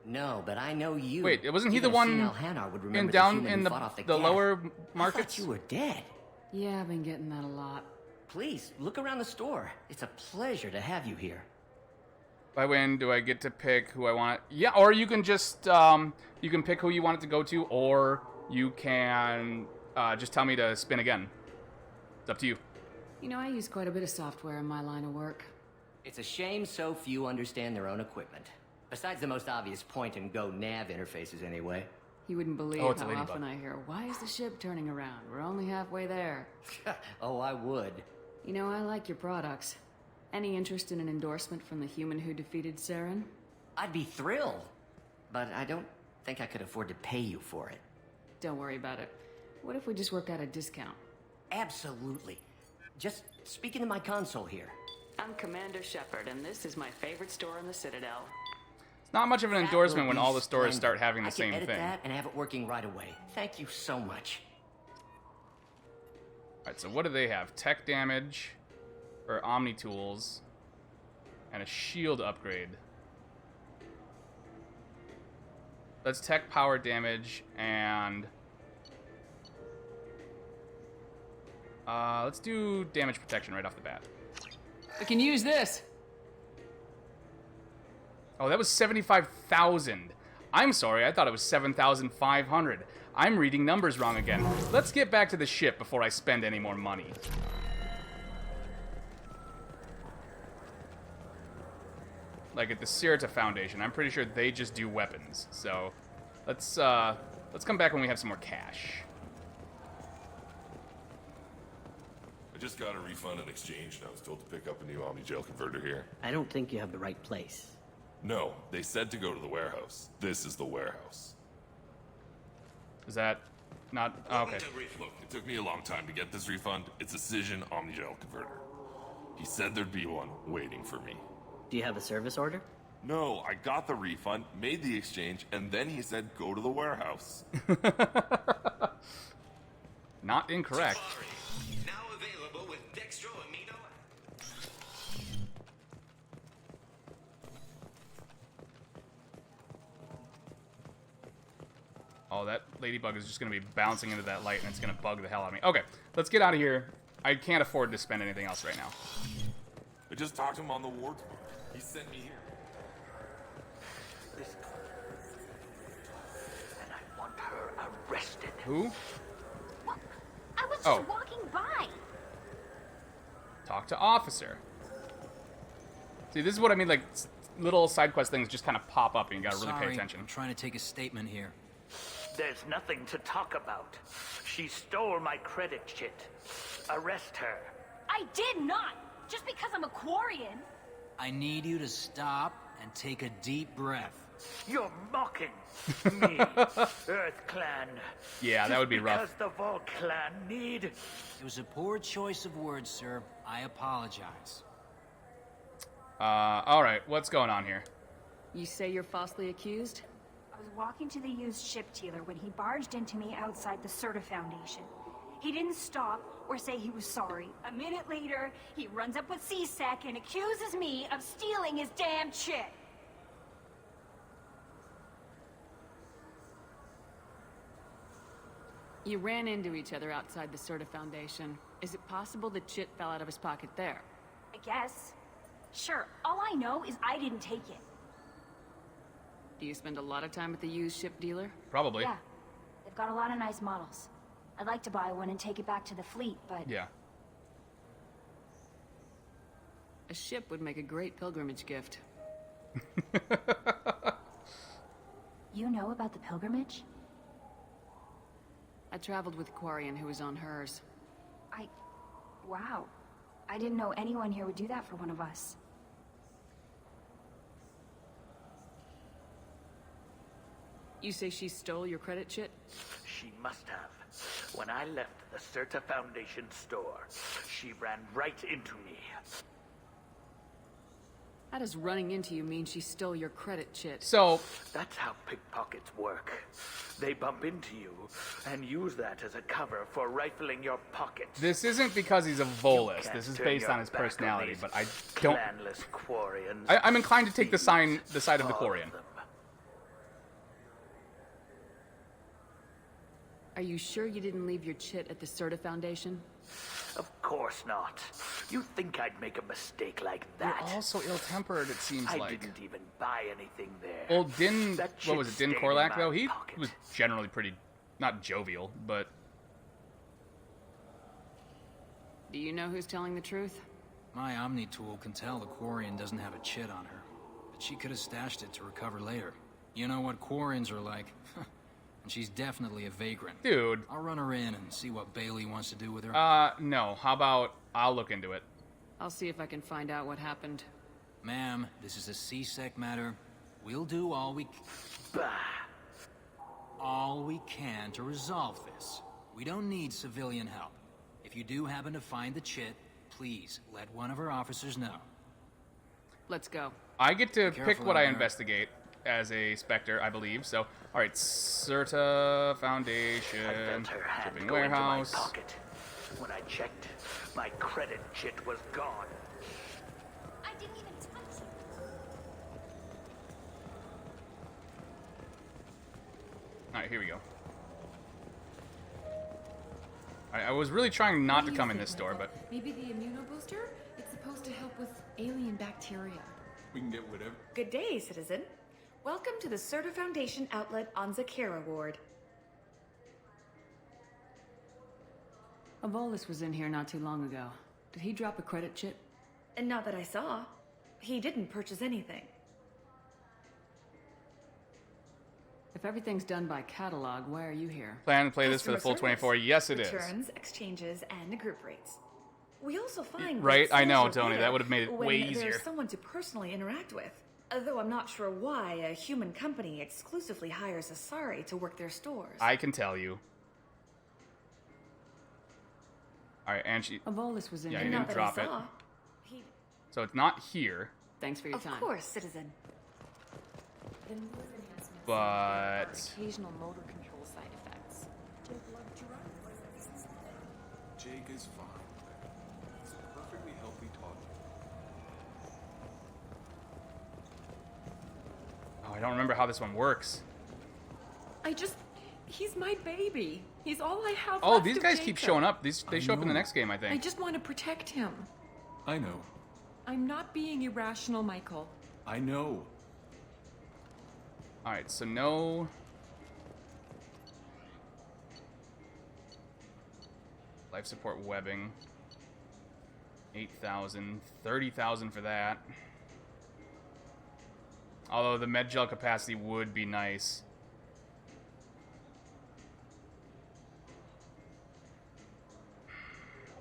No, but I know you. Wait, wasn't he Even the a one senile Hanar would remember in down human in who the fought off the lower Geth. markets? I thought you were dead. Yeah, I've been getting that a lot. Please, look around the store. It's a pleasure to have you here. By when do I get to pick who I want? Yeah, or you can just you can pick who you want it to go to, or you can just tell me to spin again. It's up to you. You know, I use quite a bit of software in my line of work. It's a shame so few understand their own equipment. Besides the most obvious point-and-go nav interfaces, anyway. You wouldn't believe Oh, it's a how ladybug. often I hear, "Why is the ship turning around? We're only halfway there." Oh, I would. You know, I like your products. Any interest in an endorsement from the human who defeated Saren? I'd be thrilled. But I don't think I could afford to pay you for it. Don't worry about it. What if we just work out a discount? Absolutely. Just speak into my console here. I'm Commander Shepard, and this is my favorite store in the Citadel. It's not much of an That endorsement will when be all the stores splendid. start having the I same can edit thing. that and have it working right away. Thank you so much. Alright, so what do they have? Tech damage, or Omni tools, and a shield upgrade. That's tech power damage, and let's do damage protection right off the bat. We can use this. Oh, that was 75,000. I'm sorry, I thought it was 7,500. I'm reading numbers wrong again. Let's get back to the ship before I spend any more money. Like at the Sirta Foundation, I'm pretty sure they just do weapons. So, let's come back when we have some more cash. I just got a refund and exchange, and I was told to pick up a new Omni Jail converter here. I don't think you have the right place. No, they said to go to the warehouse. This is the warehouse. Is that not... Oh, okay. Look, it took me a long time to get this refund. It's a Cision Omni Jail converter. He said there'd be one waiting for me. Do you have a service order? No, I got the refund, made the exchange, and then he said go to the warehouse. Not incorrect. Now available with Dextro Amino. Oh, that ladybug is just going to be bouncing into that light, and it's going to bug the hell out of me. Okay, let's get out of here. I can't afford to spend anything else right now. I just talked to him on the wards book. He sent me here. And I want her arrested. Who? I was just Oh. walking by. Talk to officer. See, this is what I mean, like, little side quest things just kind of pop up, and you gotta really pay attention. I'm trying to take a statement here. There's nothing to talk about. She stole my credit chit. Arrest her. I did not! Just because I'm a Quarian. I need you to stop and take a deep breath. You're mocking me, Earth Clan. Yeah, that would be rough. Because the Vol Clan need... It was a poor choice of words, sir. I apologize. Alright, what's going on here? You say you're falsely accused? I was walking to the used ship dealer when he barged into me outside the Serta Foundation. He didn't stop or say he was sorry. A minute later, he runs up with C-Sec and accuses me of stealing his damn chit. You ran into each other outside the Serta Foundation. Is it possible the chit fell out of his pocket there? I guess. Sure, all I know is I didn't take it. Do you spend a lot of time at the used ship dealer? Probably. Yeah, they've got a lot of nice models. I'd like to buy one and take it back to the fleet, but... Yeah. A ship would make a great pilgrimage gift. You know about the pilgrimage? I traveled with a Quarian who was on hers. Wow. I didn't know anyone here would do that for one of us. You say she stole your credit chit? She must have. When I left the Serta Foundation store, she ran right into me. How does running into you mean she stole your credit chit? So... That's how pickpockets work. They bump into you and use that as a cover for rifling your pockets. This isn't because he's a Volus. This is based on his personality, but I don't... Clanless Quarians. I'm inclined to take the side of the Quarian. Are you sure you didn't leave your chit at the Serta Foundation? Of course not. You think I'd make a mistake like that? You're also ill-tempered, it seems I like. didn't even buy anything there. Well, Din... That What was it, chip Din stayed in Korlak, my though? He pocket. was generally pretty... Not jovial, but... Do you know who's telling the truth? My Omni tool can tell the Quarian doesn't have a chit on her, but she could have stashed it to recover later. You know what Quarians are like. And she's definitely a vagrant. Dude. I'll run her in and see what Bailey wants to do with her. No. How about I'll look into it? I'll see if I can find out what happened. Ma'am, this is a C-Sec matter. We'll do all we can to resolve this. We don't need civilian help. If you do happen to find the chit, please let one of our officers know. Let's go. I get to Be pick careful what out I there. investigate, as a Spectre, I believe. So, all right, Certa Foundation, I felt her hand shipping go into my warehouse. pocket. When I checked, my credit chit was gone. I didn't even touch you. All right, here we go. I was really trying not to come in this door, but Maybe the immunobooster? It's supposed to help with alien bacteria. We can get whatever. Good day, citizen. Welcome to the Certa Foundation outlet on Zakera Ward. Avolis was in here not too long ago. Did he drop a credit chip? And not that I saw. He didn't purchase anything. If everything's done by catalog, why are you here? plan to play this for the full Customer 24. service, Yes, it is. Returns, exchanges, and group rates. We also find Right, that I know, sales are Tony. better That would have made it when way easier. There's someone to personally interact with. Though I'm not sure why a human company exclusively hires Asari to work their stores. I can tell you. All right, and she. Avolis was in Yeah, here. you Not didn't that I drop it. saw. He... So it's not here, Thanks for your time. Of course, citizen. The nerve enhancements but occasional motor control side effects. Jake is fine. He's a perfectly healthy toddler. oh, I don't remember how this one works. He's my baby. He's all I have Oh, left these of guys keep Jacob. showing up. They show up in the know. next game, I I think. just want to protect him. I know. I'm not being irrational, Michael. I know. All right, so no. Life support webbing. 8,000, 30,000 for that. Although the med gel capacity would be nice.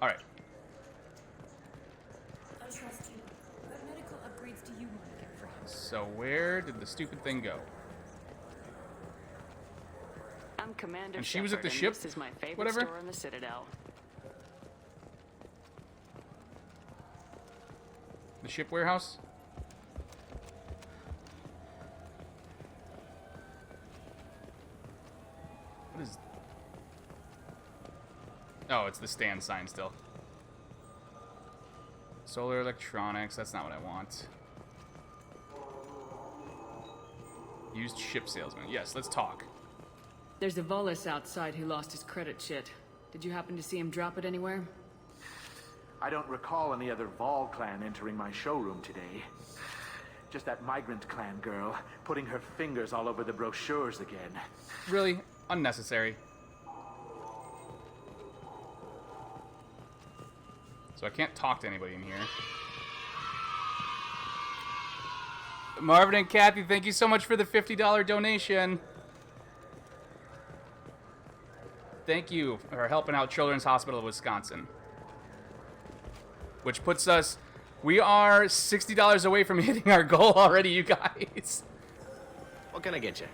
All right. I trust you. What medical upgrades do you want to get for him? So where did the stupid thing go? I'm Commander And she was at the Shepard, ship? and this is my favorite Whatever. store in the Citadel. The ship warehouse? What is... Oh, it's the stand sign still. Solar electronics, that's not what I want. Used ship salesman. Yes, let's talk. There's a Avolis outside who lost his credit chit. Did you happen to see him drop it anywhere? I don't recall any other Vol clan entering my showroom today. Just that migrant clan girl putting her fingers all over the brochures again. Really? Unnecessary. So I can't talk to anybody in here. Marvin and Kathy, thank you so much for the $50 donation. Thank you for helping out Children's Hospital of Wisconsin. Which puts us... We are $60 away from hitting our goal already, you guys. What can I get you?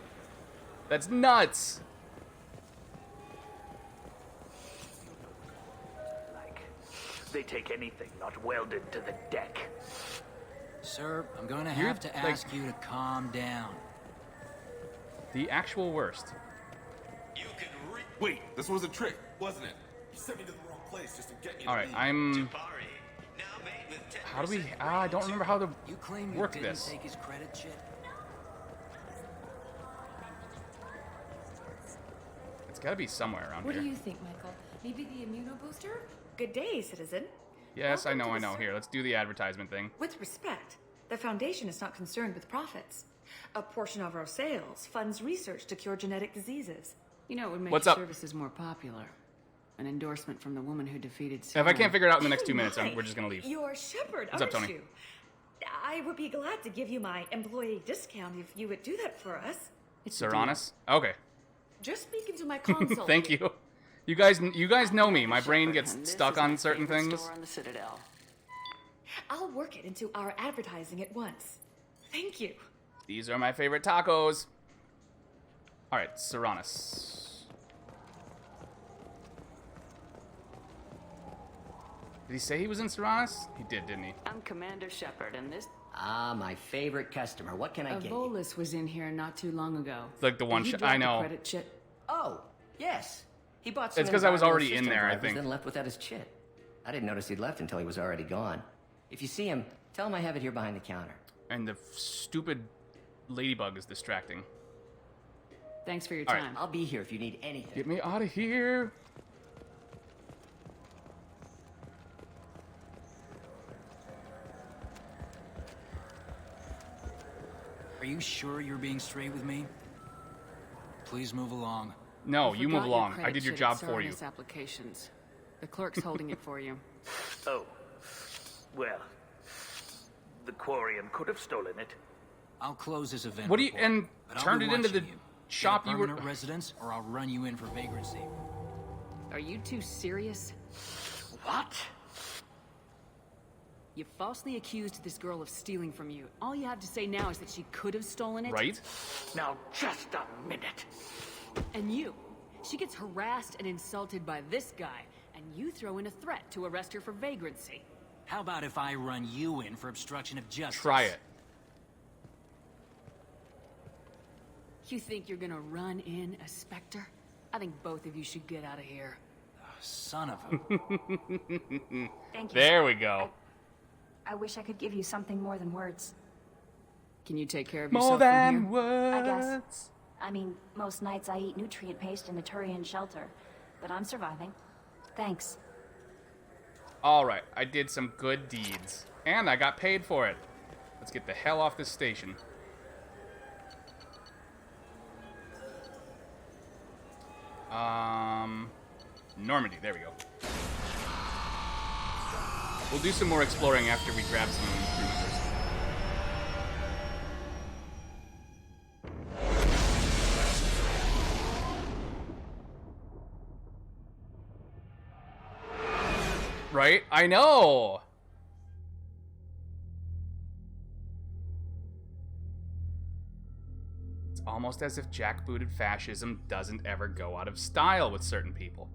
That's nuts. They take anything not welded to the deck. Sir, I'm going to You're, have to like- ask you to calm down. The actual worst. Wait, this was a trick, wasn't it? You sent me to the wrong place just to get me. Alright, I'm... How do we... I don't remember how to You claim you work didn't this. take his credit chit? It's gotta be somewhere around What here. do you think, Michael? Maybe the immunobooster? Good day, citizen. Yes, I Welcome to know. the Here, let's do the advertisement thing. With respect, the Foundation is not concerned with profits. A portion of our sales funds research to cure genetic diseases. You know, it would make What's your up? services more popular. An endorsement from the woman who defeated If I can't Sauron. figure it out in the next 2 Oh minutes, my, we're just gonna leave. You're Shepard, What's up, aren't Tony? you? I would be glad to give you my employee discount if you would do that for us. Serranus? Okay. Just speaking to my console. Thank you. You guys know me. My brain gets And this stuck is my on certain favorite things. store on the Citadel. I'll work it into our advertising at once. Thank you. These are my favorite tacos. All right, Serranus. Did he say he was in Serranus? He did, didn't he? I'm Commander Shepard, and this... Ah, my favorite customer. What can I get you? Volus was in here not too long ago. Like the one Did he I drop know. the credit chit? Oh, yes. He bought some It's because I was already in environmental there, I system think. drivers, then left without his chit. I didn't notice he'd left until he was already gone. If you see him, tell him I have it here behind the counter. And the stupid ladybug is distracting. Thanks for your All right. time. I'll be here if you need anything. Get me out of here. Are you sure you're being straight with me? Please move along. No, you move Forgot your along. I credit did your chit job at for you. Sardis Applications. The clerk's holding it for you. Oh. Well, the Quarian could have stolen it. I'll close this event. What do you report, and but I'll turned be it into the watching you. shop Get a you were? permanent residence, or I'll run you in for vagrancy. Are you two serious? What? You falsely accused this girl of stealing from you. All you have to say now is that she could have stolen it. Right? Now, just a minute. And you. She gets harassed and insulted by this guy, and you throw in a threat to arrest her for vagrancy. How about if I run you in for obstruction of justice? Try it. You think you're gonna run in a Spectre? I think both of you should get out of here. Son of a... Thank you. There we go. I wish I could give you something more than words. Can you take care of More yourself than from here? words. I guess. I mean, most nights I eat nutrient paste in a Turian shelter, but I'm surviving. Thanks. All right, I did some good deeds, and I got paid for it. Let's get the hell off this station. Normandy. There we go. We'll do some more exploring after we grab some cruisers. Right? I know! It's almost as if jackbooted fascism doesn't ever go out of style with certain people.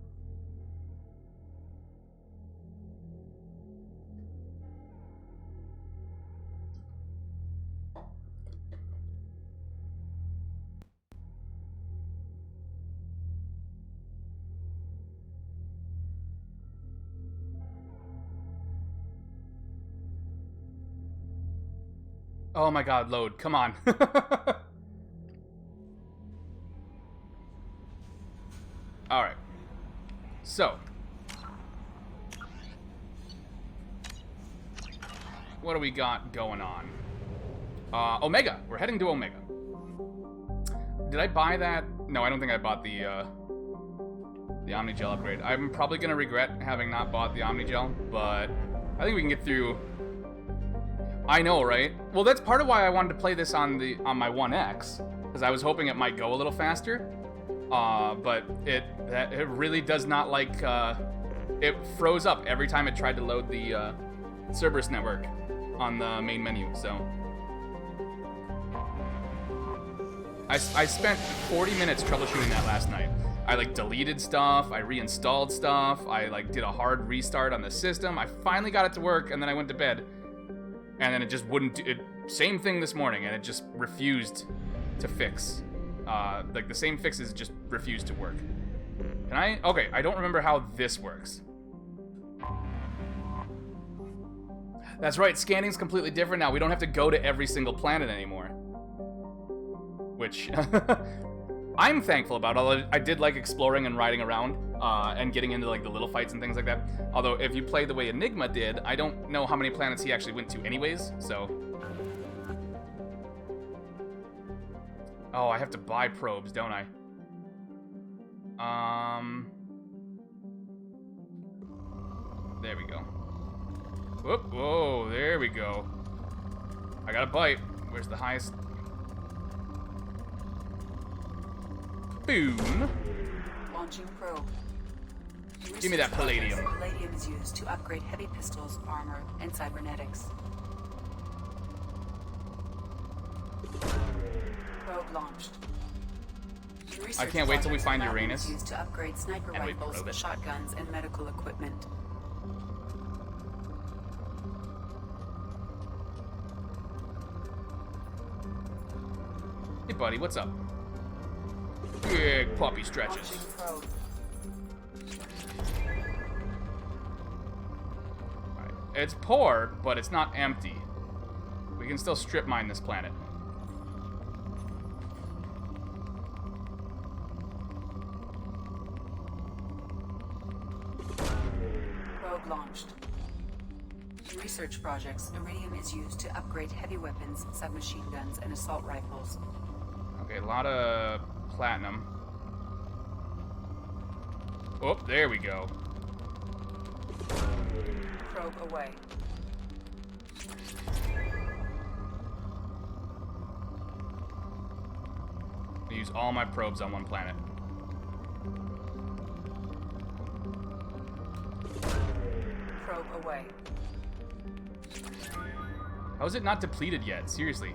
Oh my god, load. Come on. Alright. So. What do we got going on? Omega. We're heading to Omega. Did I buy that? No, I don't think I bought the Omnigel upgrade. I'm probably going to regret having not bought the Omnigel, but I think we can get through... I know, right? Well, that's part of why I wanted to play this on my 1X, because I was hoping it might go a little faster. But it really does not like. It froze up every time it tried to load the Cerberus network on the main menu. So I spent 40 minutes troubleshooting that last night. I like deleted stuff, I reinstalled stuff, I like did a hard restart on the system. I finally got it to work, and then I went to bed. And then it just wouldn't do it. Same thing this morning, and it just refused to fix. Like the same fixes just refused to work. Can I? Okay, I don't remember how this works. That's right, scanning's completely different now. We don't have to go to every single planet anymore. Which I'm thankful about, although I did like exploring and riding around and getting into like the little fights and things like that. Although if you play the way Enigma did, I don't know how many planets he actually went to anyways, so. Oh, I have to buy probes, don't I? There we go. Whoop, whoa, there we go. I got a bite. Where's the highest? Boom. Launching probe. Give me that palladium. Palladium is used to upgrade heavy pistols, armor, and cybernetics. Probe launched. I can't wait till we find Uranus. Used to upgrade sniper And we rifles, probe it. shotguns, and medical equipment. buddy. What's up? Big puppy stretches. Alright. It's poor, but it's not empty. We can still strip mine this planet. Probe launched. In research projects, iridium is used to upgrade heavy weapons, submachine guns, and assault rifles. Okay, a lot of platinum. Oh, there we go. Probe away. I use all my probes on one planet. Probe away. How is it not depleted yet? Seriously.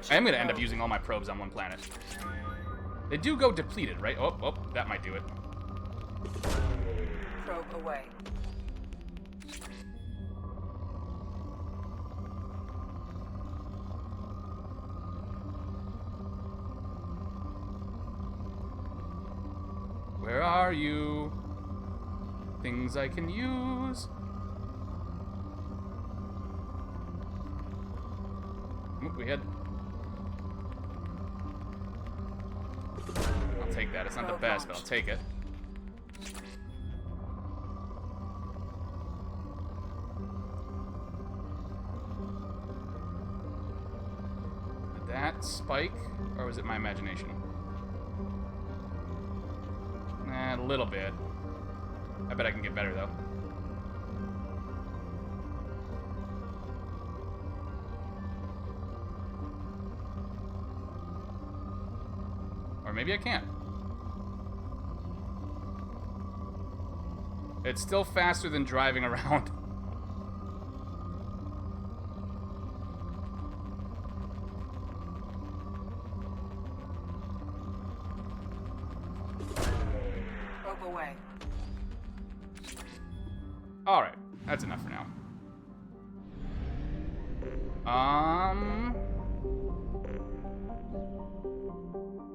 I am going to end up using all my probes on one planet. They do go depleted, right? Oh, oh, that might do it. Probe away. Where are you? Things I can use. Oop, we had... I'll take that. It's not the best, but I'll take it. Did that spike? Or was it my imagination? A little bit. I bet I can get better, though. Or maybe I can't. It's still faster than driving around. Away. Alright, that's enough for now. How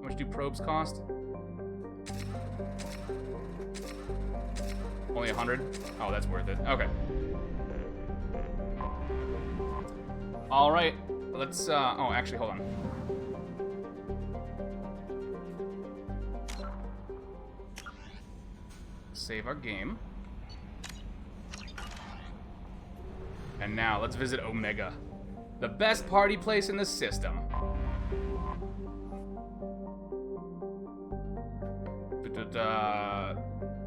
much do probes cost? Only 100? Oh, that's worth it. Okay. Alright, let's, oh, actually, hold on. Save our game. And now, let's visit Omega. The best party place in the system.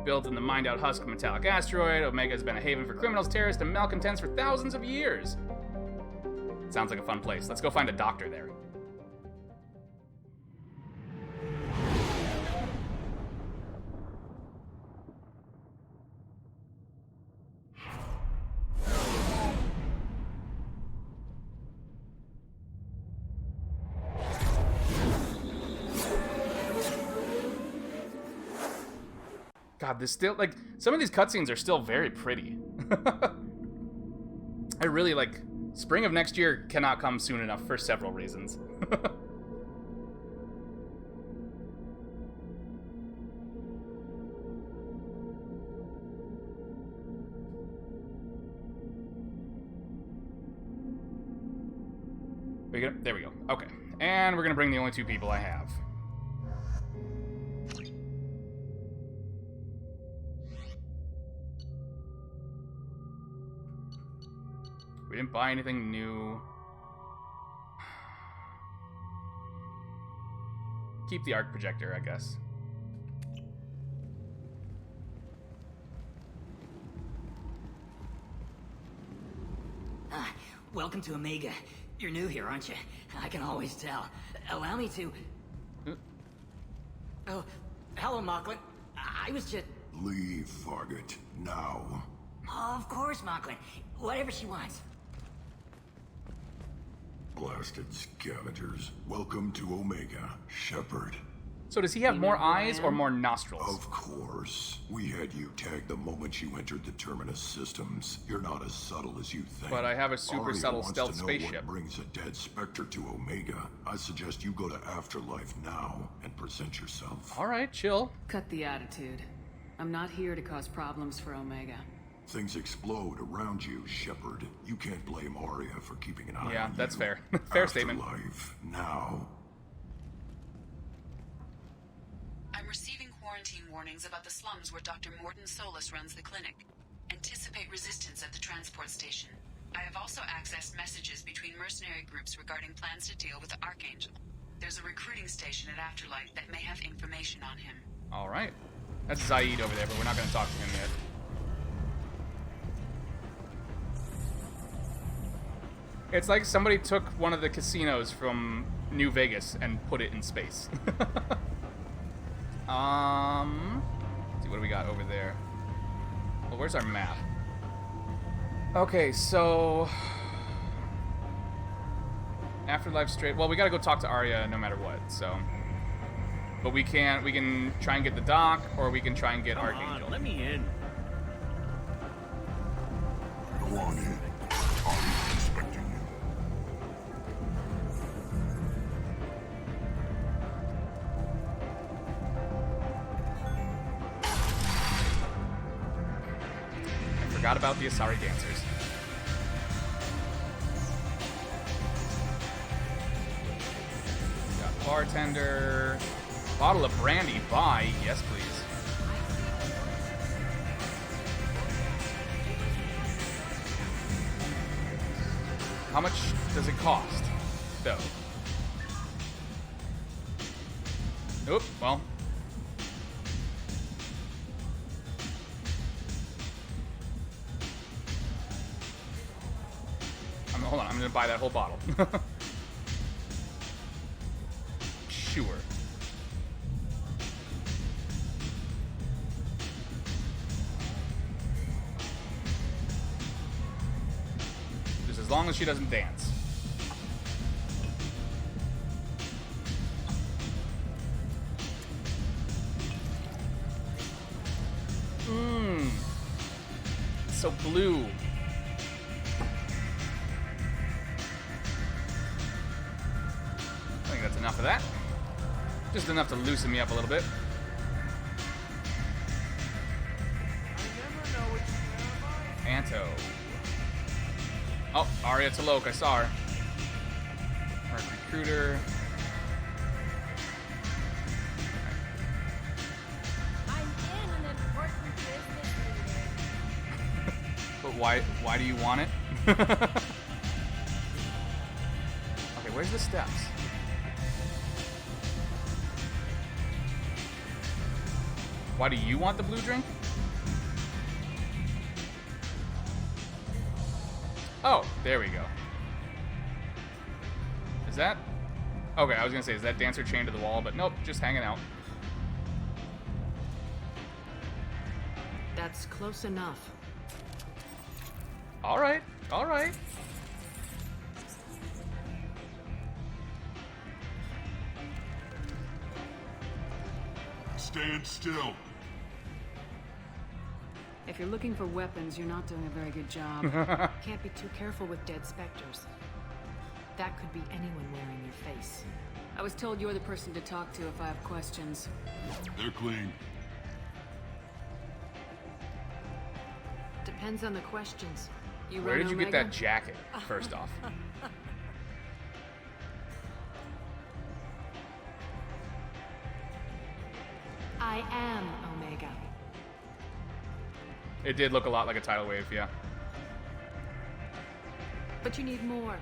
Built in the mined-out husk of a metallic asteroid, Omega has been a haven for criminals, terrorists, and malcontents for thousands of years. Sounds like a fun place. Let's go find a doctor there. God, this still, like, some of these cutscenes are still very pretty. I really, like, spring of next year cannot come soon enough for several reasons. There we go. Okay. And we're gonna bring the only two people I have. We didn't buy anything new. Keep the arc projector, I guess. Welcome to Omega. You're new here, aren't you? I can always tell. Allow me to... Oh, hello, Mocklin. I was just... Leave, Fargate, now. Of course, Mocklin. Whatever she wants. Blasted scavengers. Welcome to Omega, Shepard. So does he have You more know who I eyes or am? more nostrils? Of course. We had you tagged the moment you entered the Terminus systems. You're not as subtle as you think. But I have a super Aria subtle wants stealth to know spaceship. What brings a dead Spectre to Omega? I suggest you go to Afterlife now and present yourself. All right, chill. Cut the attitude. I'm not here to cause problems for Omega. Things explode around you, Shepard. You can't blame Aria for keeping an eye on you. Yeah, that's fair. Fair statement. Afterlife now. I'm receiving quarantine warnings about the slums where Dr. Morton Solus runs the clinic. Anticipate resistance at the transport station. I have also accessed messages between mercenary groups regarding plans to deal with the Archangel. There's a recruiting station at Afterlife that may have information on him. All right. That's Zaid over there, but we're not going to talk to him yet. It's like somebody took one of the casinos from New Vegas and put it in space. Let's see, what do we got over there? Well, where's our map? Okay, so Afterlife straight. Well, we gotta go talk to Arya no matter what. So, but we can try and get the dock, or we can try and get Archangel. Let me in. Go on in. Aria's expecting you. Forgot about the Asari dancers. Got bartender. Bottle of brandy. Buy. Yes, please. How much does it cost, though? Nope. Well. Hold on, I'm gonna buy that whole bottle. Sure. Just as long as she doesn't dance. Mmm. So blue. I think that's enough of that. Just enough to loosen me up a little bit. Anto. Oh, Arya Talok, I saw her. Merc recruiter. I'm in an important business meeting. But why do you want it? Okay, where's the steps? Why do you want the blue drink? Oh, there we go. Is that? Okay, I was gonna say, is that dancer chained to the wall? But nope, just hanging out. That's close enough. All right, all right. Stand still. If you're looking for weapons, you're not doing a very good job. Can't be too careful with dead specters. That could be anyone wearing your face. I was told you're the person to talk to if I have questions. They're clean. Depends on the questions. You Where run did you get Omega? that jacket, first off? I am Omega. It did look a lot like a tidal wave, yeah. But you need more.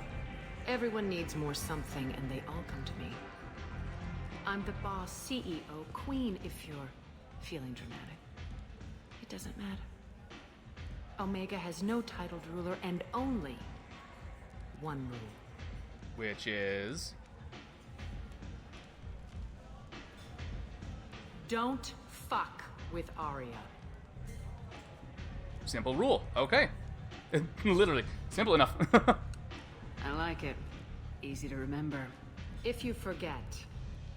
Everyone needs more something, and they all come to me. I'm the boss, CEO, queen, if you're feeling dramatic. It doesn't matter. Omega has no titled ruler and only one rule. Which is... Don't fuck with Arya. Simple rule. Okay. Literally. Simple enough. I like it. Easy to remember. If you forget,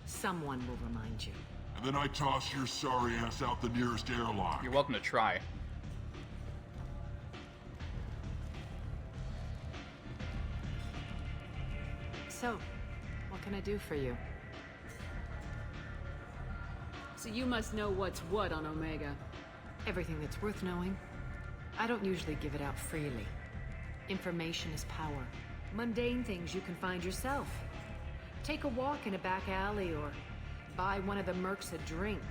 Someone will remind you. And then I toss your sorry ass out the nearest airlock. You're welcome to try. So, what can I do for you? So you must know what's what on Omega. Everything that's worth knowing. I don't usually give it out freely. Information is power. Mundane things you can find yourself. Take a walk in a back alley or buy one of the mercs a drink.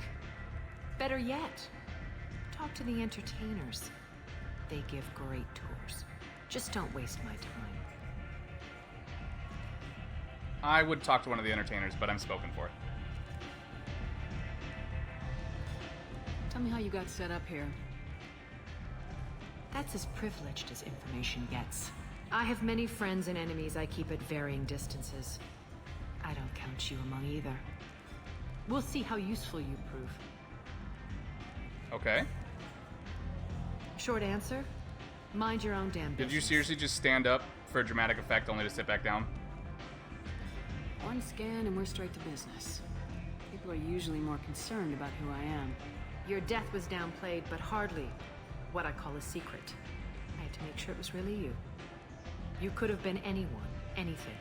Better yet, talk to the entertainers. They give great tours. Just don't waste my time. I would talk to one of the entertainers, but I'm spoken for. Tell me how you got set up here. That's as privileged as information gets. I have many friends and enemies I keep at varying distances. I don't count you among either. We'll see how useful you prove. Okay. Short answer? Mind your own damn business. Did you seriously just stand up for a dramatic effect only to sit back down? One scan and we're straight to business. People are usually more concerned about who I am. Your death was downplayed, but hardly what I call a secret. I had to make sure it was really you. You could have been anyone, anything.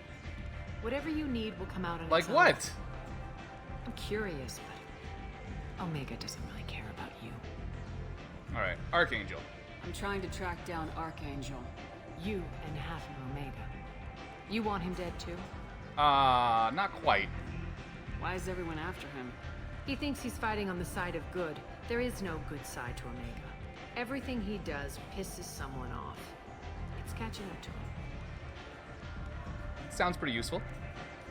Whatever you need will come out on like its own. what? I'm curious, but Omega doesn't really care about you. All right, Archangel. I'm trying to track down Archangel. You and half of Omega. You want him dead too? Not quite. Why is everyone after him? He thinks he's fighting on the side of good. There is no good side to Omega. Everything he does pisses someone off. It's catching up to him. Sounds pretty useful.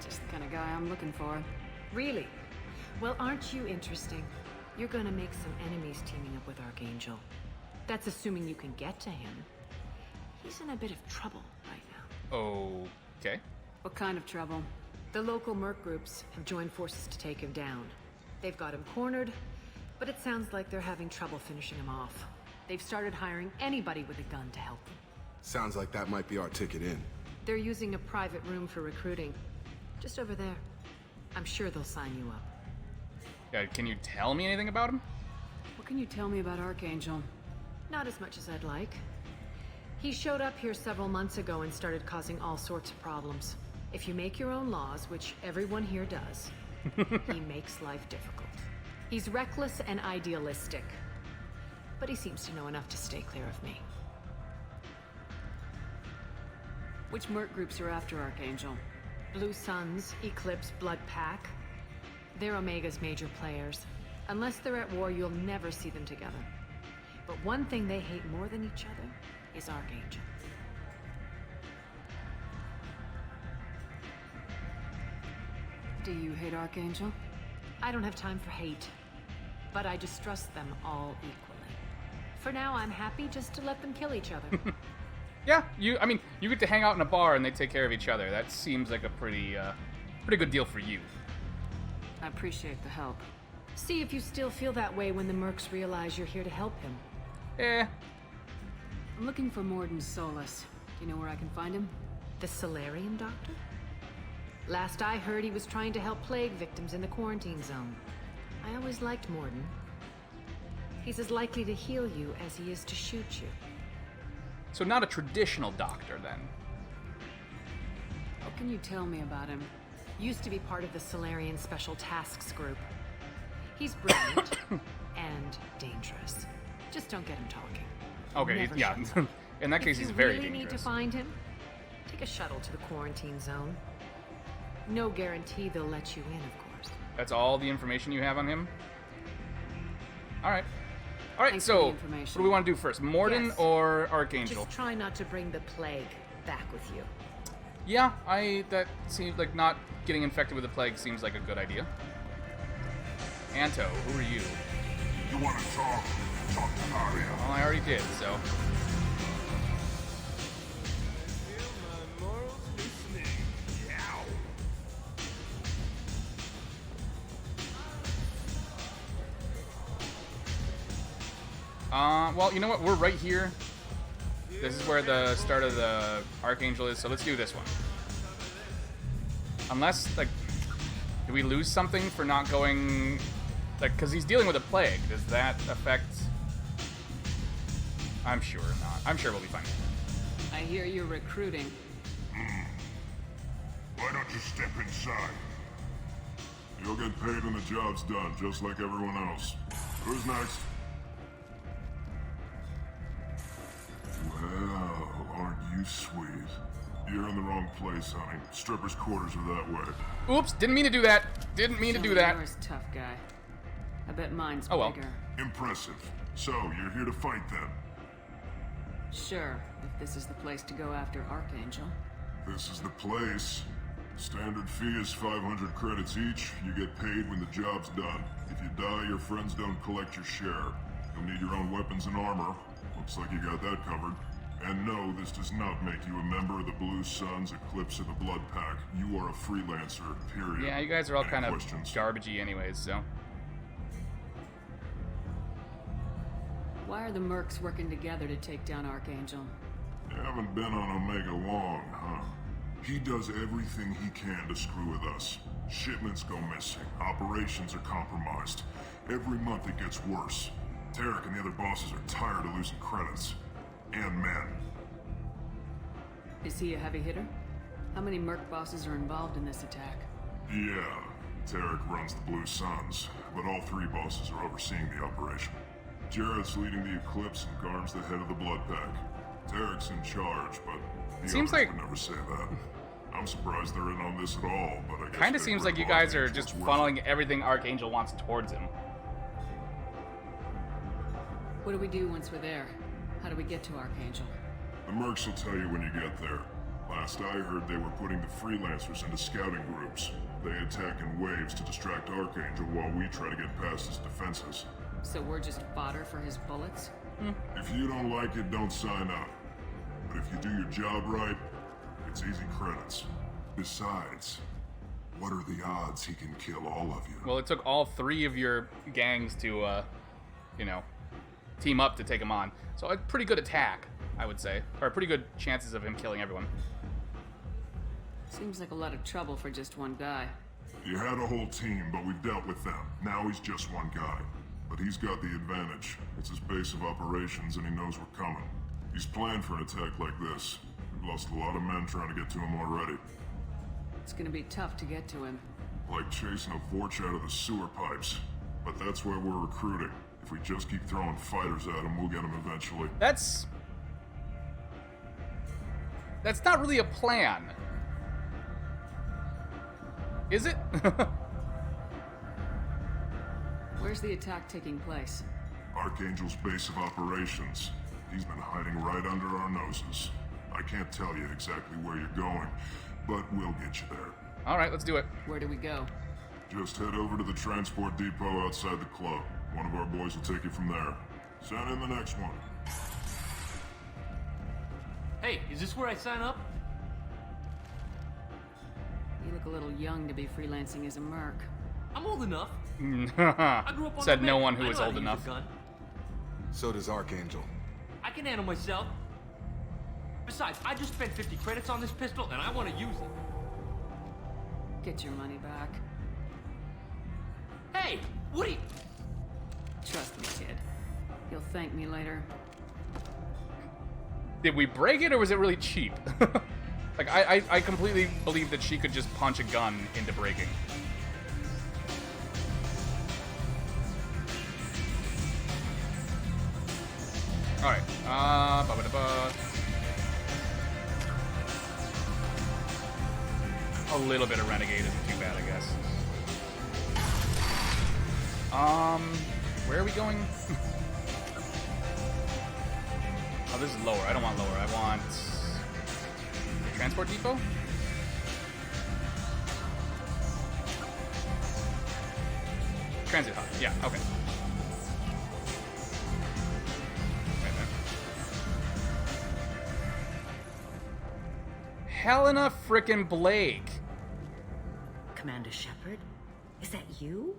Just the kind of guy I'm looking for. Really? Well, aren't you interesting? You're gonna make some enemies teaming up with Archangel. That's assuming you can get to him. He's in a bit of trouble right now. Okay. What kind of trouble? The local merc groups have joined forces to take him down. They've got him cornered, but it sounds like they're having trouble finishing him off. They've started hiring anybody with a gun to help them. Sounds like that might be our ticket in. They're using a private room for recruiting. Just over there. I'm sure they'll sign you up. Yeah, can you tell me anything about him? What can you tell me about Archangel? Not as much as I'd like. He showed up here several months ago and started causing all sorts of problems. If you make your own laws, which everyone here does, he makes life difficult. He's reckless and idealistic. But he seems to know enough to stay clear of me. Which merc groups are after Archangel? Blue Suns, Eclipse, Blood Pack. They're Omega's major players. Unless they're at war, you'll never see them together. But one thing they hate more than each other is Archangel. Do you hate Archangel? I don't have time for hate, but I distrust them all equally. For now, I'm happy just to let them kill each other. Yeah, you get to hang out in a bar and they take care of each other. That seems like a pretty good deal for you. I appreciate the help. See if you still feel that way when the mercs realize you're here to help him. I'm looking for Morden Solus. Do you know where I can find him? The Solarian doctor? Last I heard, he was trying to help plague victims in the quarantine zone. I always liked Morden. He's as likely to heal you as he is to shoot you. So not a traditional doctor, then. What can you tell me about him? Used to be part of the Solarian Special Tasks Group. He's brilliant and dangerous. Just don't get him talking. Okay, yeah. In that case, he's very If you really dangerous. need to find him, take a shuttle to the quarantine zone. No guarantee they'll let you in, of course. That's all the information you have on him? Alright. Alright, Thanks so for the what do we want to do first? Morden Yes. or Archangel? Just try not to bring the plague back with you. Yeah, that seems like not getting infected with the plague seems like a good idea. Anto, who are you? You want to talk? Talk to Aria. Well, I already did, so. Well, you know what? We're right here. This is where the start of the Archangel is, so let's do this one. Unless, like, Do we lose something for not going... Like, because he's dealing with a plague. Does that affect... I'm sure not. I'm sure we'll be fine. I hear you're recruiting. Why don't you step inside? You'll get paid when the job's done, just like everyone else. Who's next? Well, aren't you sweet? You're in the wrong place, honey. Strippers' quarters are that way. Oops, didn't mean to do that. Didn't mean to do that. Yours, tough guy. I bet mine's well. bigger. Impressive. So, you're here to fight then? Sure, if this is the place to go after Archangel. This is the place. Standard fee is 500 credits each. You get paid when the job's done. If you die, your friends don't collect your share. You'll need your own weapons and armor. Looks like you got that covered. And no, this does not make you a member of the Blue Suns, Eclipse, or the Blood Pack. You are a freelancer, period. Yeah, you guys are all Any kind of questions? garbagey anyways, so... Why are the mercs working together to take down Archangel? You haven't been on Omega long, huh? He does everything he can to screw with us. Shipments go missing. Operations are compromised. Every month it gets worse. Tarek and the other bosses are tired of losing credits. And men. Is he a heavy hitter? How many merc bosses are involved in this attack? Yeah, Tarek runs the Blue Suns, but all three bosses are overseeing the operation. Jarrett's leading the Eclipse and Garm's the head of the Blood Pack. Tarek's in charge, but the Seems others like- would never say that. I'm surprised they're in on this at all, but I guess Kind of they seems like you realize guys are it's just worth it. funneling everything Archangel wants towards him. What do we do once we're there? How do we get to Archangel? The mercs will tell you when you get there. Last I heard, they were putting the freelancers into scouting groups. They attack in waves to distract Archangel while we try to get past his defenses. So we're just fodder for his bullets? If you don't like it, don't sign up. But if you do your job right, it's easy credits. Besides, what are the odds he can kill all of you? Well, it took all three of your gangs to, you know, team up to take him on. So a pretty good attack, I would say. Or pretty good chances of him killing everyone. Seems like a lot of trouble for just one guy. You had a whole team, but we've dealt with them. Now he's just one guy. But he's got the advantage. It's his base of operations and he knows we're coming. He's planned for an attack like this. We've lost a lot of men trying to get to him already. It's gonna be tough to get to him. Like chasing a Vorch out of the sewer pipes. But that's why we're recruiting. If we just keep throwing fighters at him, we'll get him eventually. That's not really a plan. Is it? Where's the attack taking place? Archangel's base of operations. He's been hiding right under our noses. I can't tell you exactly where you're going, but we'll get you there. Alright, let's do it. Where do we go? Just head over to the transport depot outside the club. One of our boys will take you from there. Send in the next one. Hey, is this where I sign up? You look a little young to be freelancing as a merc. I'm old enough. I grew up on Said the no Meg. one who I is know how old to use a enough. gun. So does Archangel. I can handle myself. Besides, I just spent 50 credits on this pistol and I want to use it. Get your money back. Hey, Woody! Trust me, kid. You'll thank me later. Did we break it or was it really cheap? Like, I completely believe that she could just punch a gun into breaking. Alright, ba-ba-da-ba. A little bit of Renegade isn't too bad, I guess. Where are we going? Oh, this is lower. I don't want lower. I want... the transport depot? Transit hub. Yeah, okay. Right there. Helena frickin' Blake. Commander Shepard? Is that you?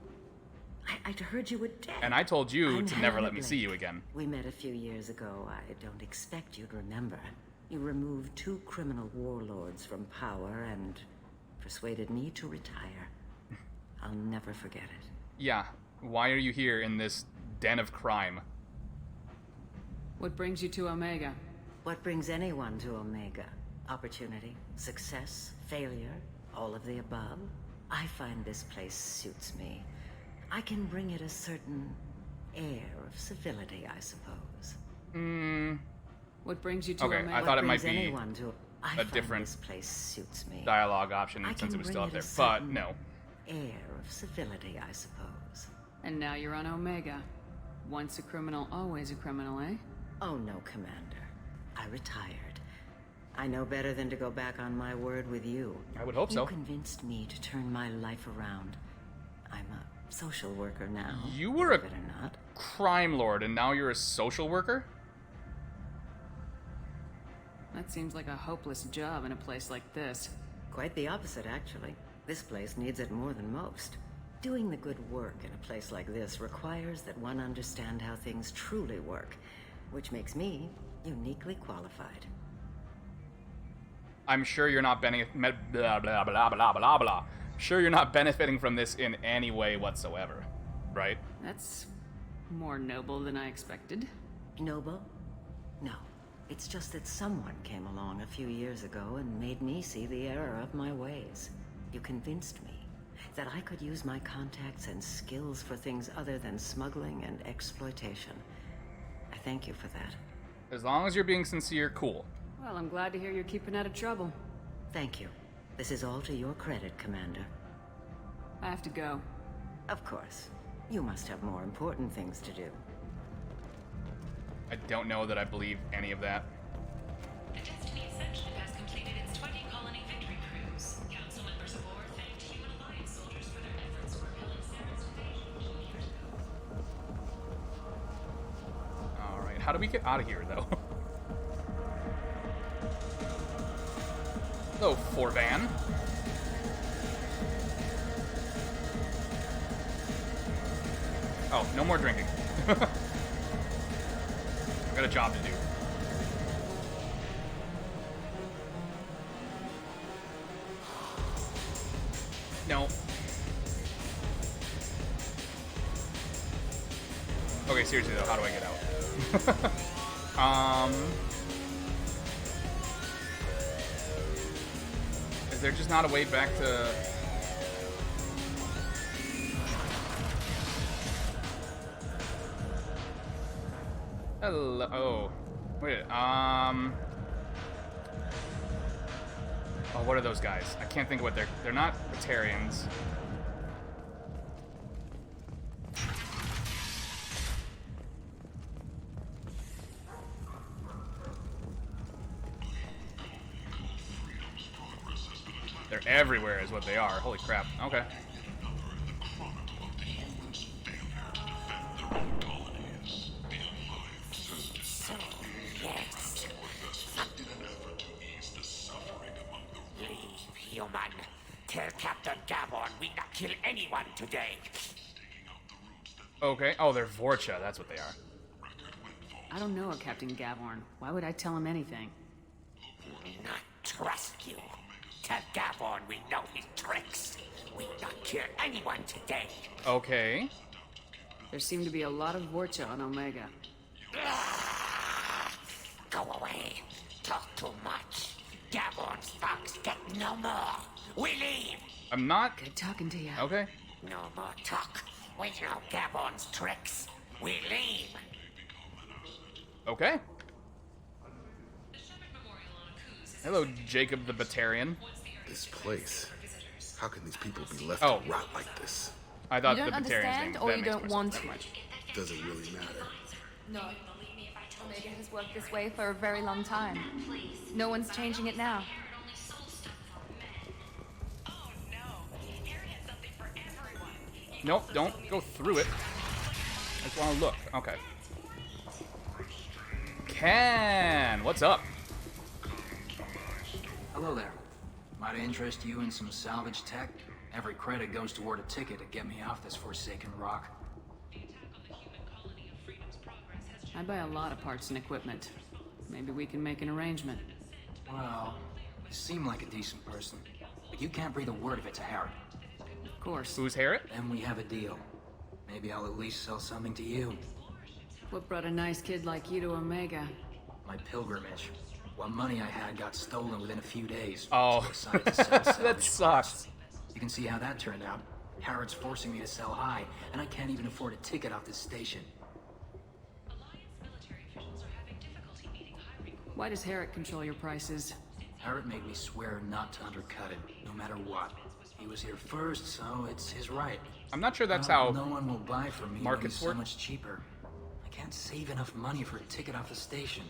I'd heard you were dead. And I told you I'm to never Helena let me Blake. see you again. We met a few years ago. I don't expect you'd remember. You removed 2 criminal warlords from power and persuaded me to retire. I'll never forget it. Yeah, why are you here in this den of crime? What brings you to Omega? What brings anyone to Omega? Opportunity, success, failure, all of the above? I find this place suits me. I can bring it a certain air of civility, I suppose. What brings you to Okay, Omega? I thought it might be I a different this place suits me. dialogue option I since can it was still up bring there, it a but certain no. Air of civility, I suppose. And now you're on Omega. Once a criminal, always a criminal, eh? Oh no, Commander. I retired. I know better than to go back on my word with you. I would hope so. You convinced me to turn my life around. I'm a social worker now. You were a believe it or not. crime lord, and now you're a social worker? That seems like a hopeless job in a place like this. Quite the opposite, actually. This place needs it more than most. Doing the good work in a place like this requires that one understand how things truly work, which makes me uniquely qualified. I'm sure you're not Sure you're not benefiting from this in any way whatsoever, right? That's more noble than I expected. Noble? No. It's just that someone came along a few years ago and made me see the error of my ways. You convinced me that I could use my contacts and skills for things other than smuggling and exploitation. I thank you for that. As long as you're being sincere, cool. Well, I'm glad to hear you're keeping out of trouble. Thank you. This is all to your credit, Commander. I have to go. Of course. You must have more important things to do. I don't know that I believe any of that. The Destiny Ascension has completed its 20-colony victory cruise. Council members aboard thanked Human Alliance soldiers for their efforts repelling Saren's invasion. Alright, how do we get out of here, though? Hello, Forvan. Oh, no more drinking. I've got a job to do. No. Okay, seriously though, how do I get out? Is there just not a way back to... Hello. Oh. Wait. Oh, what are those guys? I can't think of what they're not Batarians. They're everywhere is what they are. Holy crap. Okay. Human, tell Captain Gavon we not kill anyone today. Okay. Oh, they're Vorcha. That's what they are. I don't know a Captain Gavorn. Why would I tell him anything? Not trust you. Tell Gavon we know his tricks. We not kill anyone today. Okay. There seem to be a lot of Vorcha on Omega. Go away. Talk too much. Gavon's thugs get no more. We leave. I'm not... Good talking to you. Okay. No more talk. We know Gavon's tricks. We leave. Okay. Hello, Jacob the Batarian. This place. How can these people be left to rot like this? I thought You the don't Batarian's understand, name. or That you makes don't more want sense. to? Doesn't really matter. No. Omega has worked this way for a very long time. No one's changing it now. Nope, don't go through it. I just want to look. Okay. Ken, what's up? Hello there. Might I interest you in some salvage tech? Every credit goes toward a ticket to get me off this forsaken rock. I buy a lot of parts and equipment. Maybe we can make an arrangement. Well, you seem like a decent person, but you can't breathe a word if it's a Harry. Of course. Who's Harriet? Then we have a deal. Maybe I'll at least sell something to you. What brought a nice kid like you to Omega? My pilgrimage. What money I had got stolen within a few days. Oh, So I decided to sell that salvage sucks. parts. You can see how that turned out. Harrod's forcing me to sell high, and I can't even afford a ticket off this station. Why does Herrick control your prices? Harrod made me swear not to undercut it, no matter what. He was here first, so it's his right. I'm not sure that's Well, how no one will buy from me markets when he's so work. much cheaper. I can't save enough money for a ticket off the station.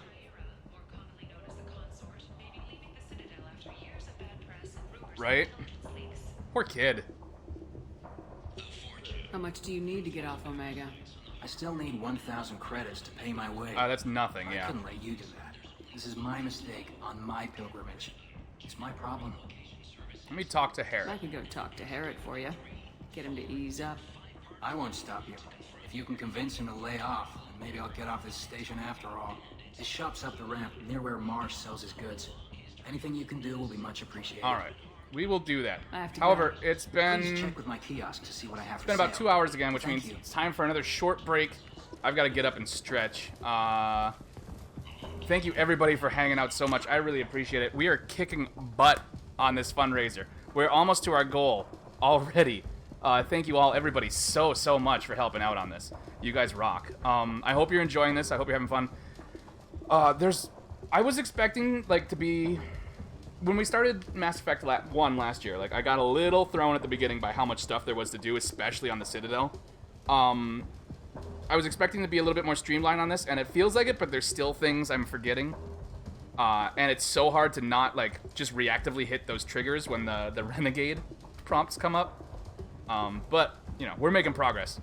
Right? Poor kid. How much do you need to get off Omega? I still need 1,000 credits to pay my way. That's nothing, yeah. I couldn't let you do that. This is my mistake on my pilgrimage. It's my problem. Let me talk to Harriet. I could go talk to Herrick for you. Get him to ease up. I won't stop you. If you can convince him to lay off, then maybe I'll get off this station after all. His shop's up the ramp, near where Marsh sells his goods. Anything you can do will be much appreciated. All right. We will do that. I have to However, go. it's been... Please check with my kiosk to see what I have It's for been about sale. 2 hours again, which Thank means you. it's time for another short break. I've got to get up and stretch. Thank you, everybody, for hanging out so much. I really appreciate it. We are kicking butt on this fundraiser. We're almost to our goal already. Thank you all, everybody, so much for helping out on this. You guys rock. I hope you're enjoying this. I hope you're having fun. I was expecting, like, to be... When we started Mass Effect 1 last year, like, I got a little thrown at the beginning by how much stuff there was to do, especially on the Citadel. I was expecting to be a little bit more streamlined on this, and it feels like it, but there's still things I'm forgetting. And it's so hard to not, like, just reactively hit those triggers when the Renegade prompts come up. But, you know, we're making progress.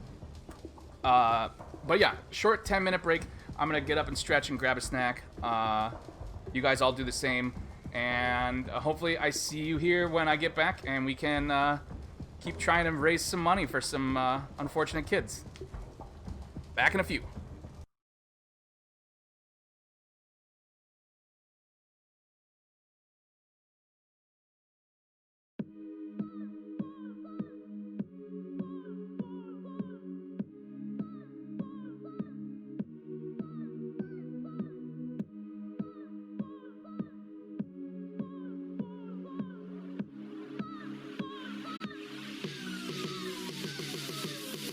But yeah, short 10-minute break. I'm going to get up and stretch and grab a snack. You guys all do the same. And hopefully I see you here when I get back, and we can keep trying to raise some money for some unfortunate kids. Back in a few.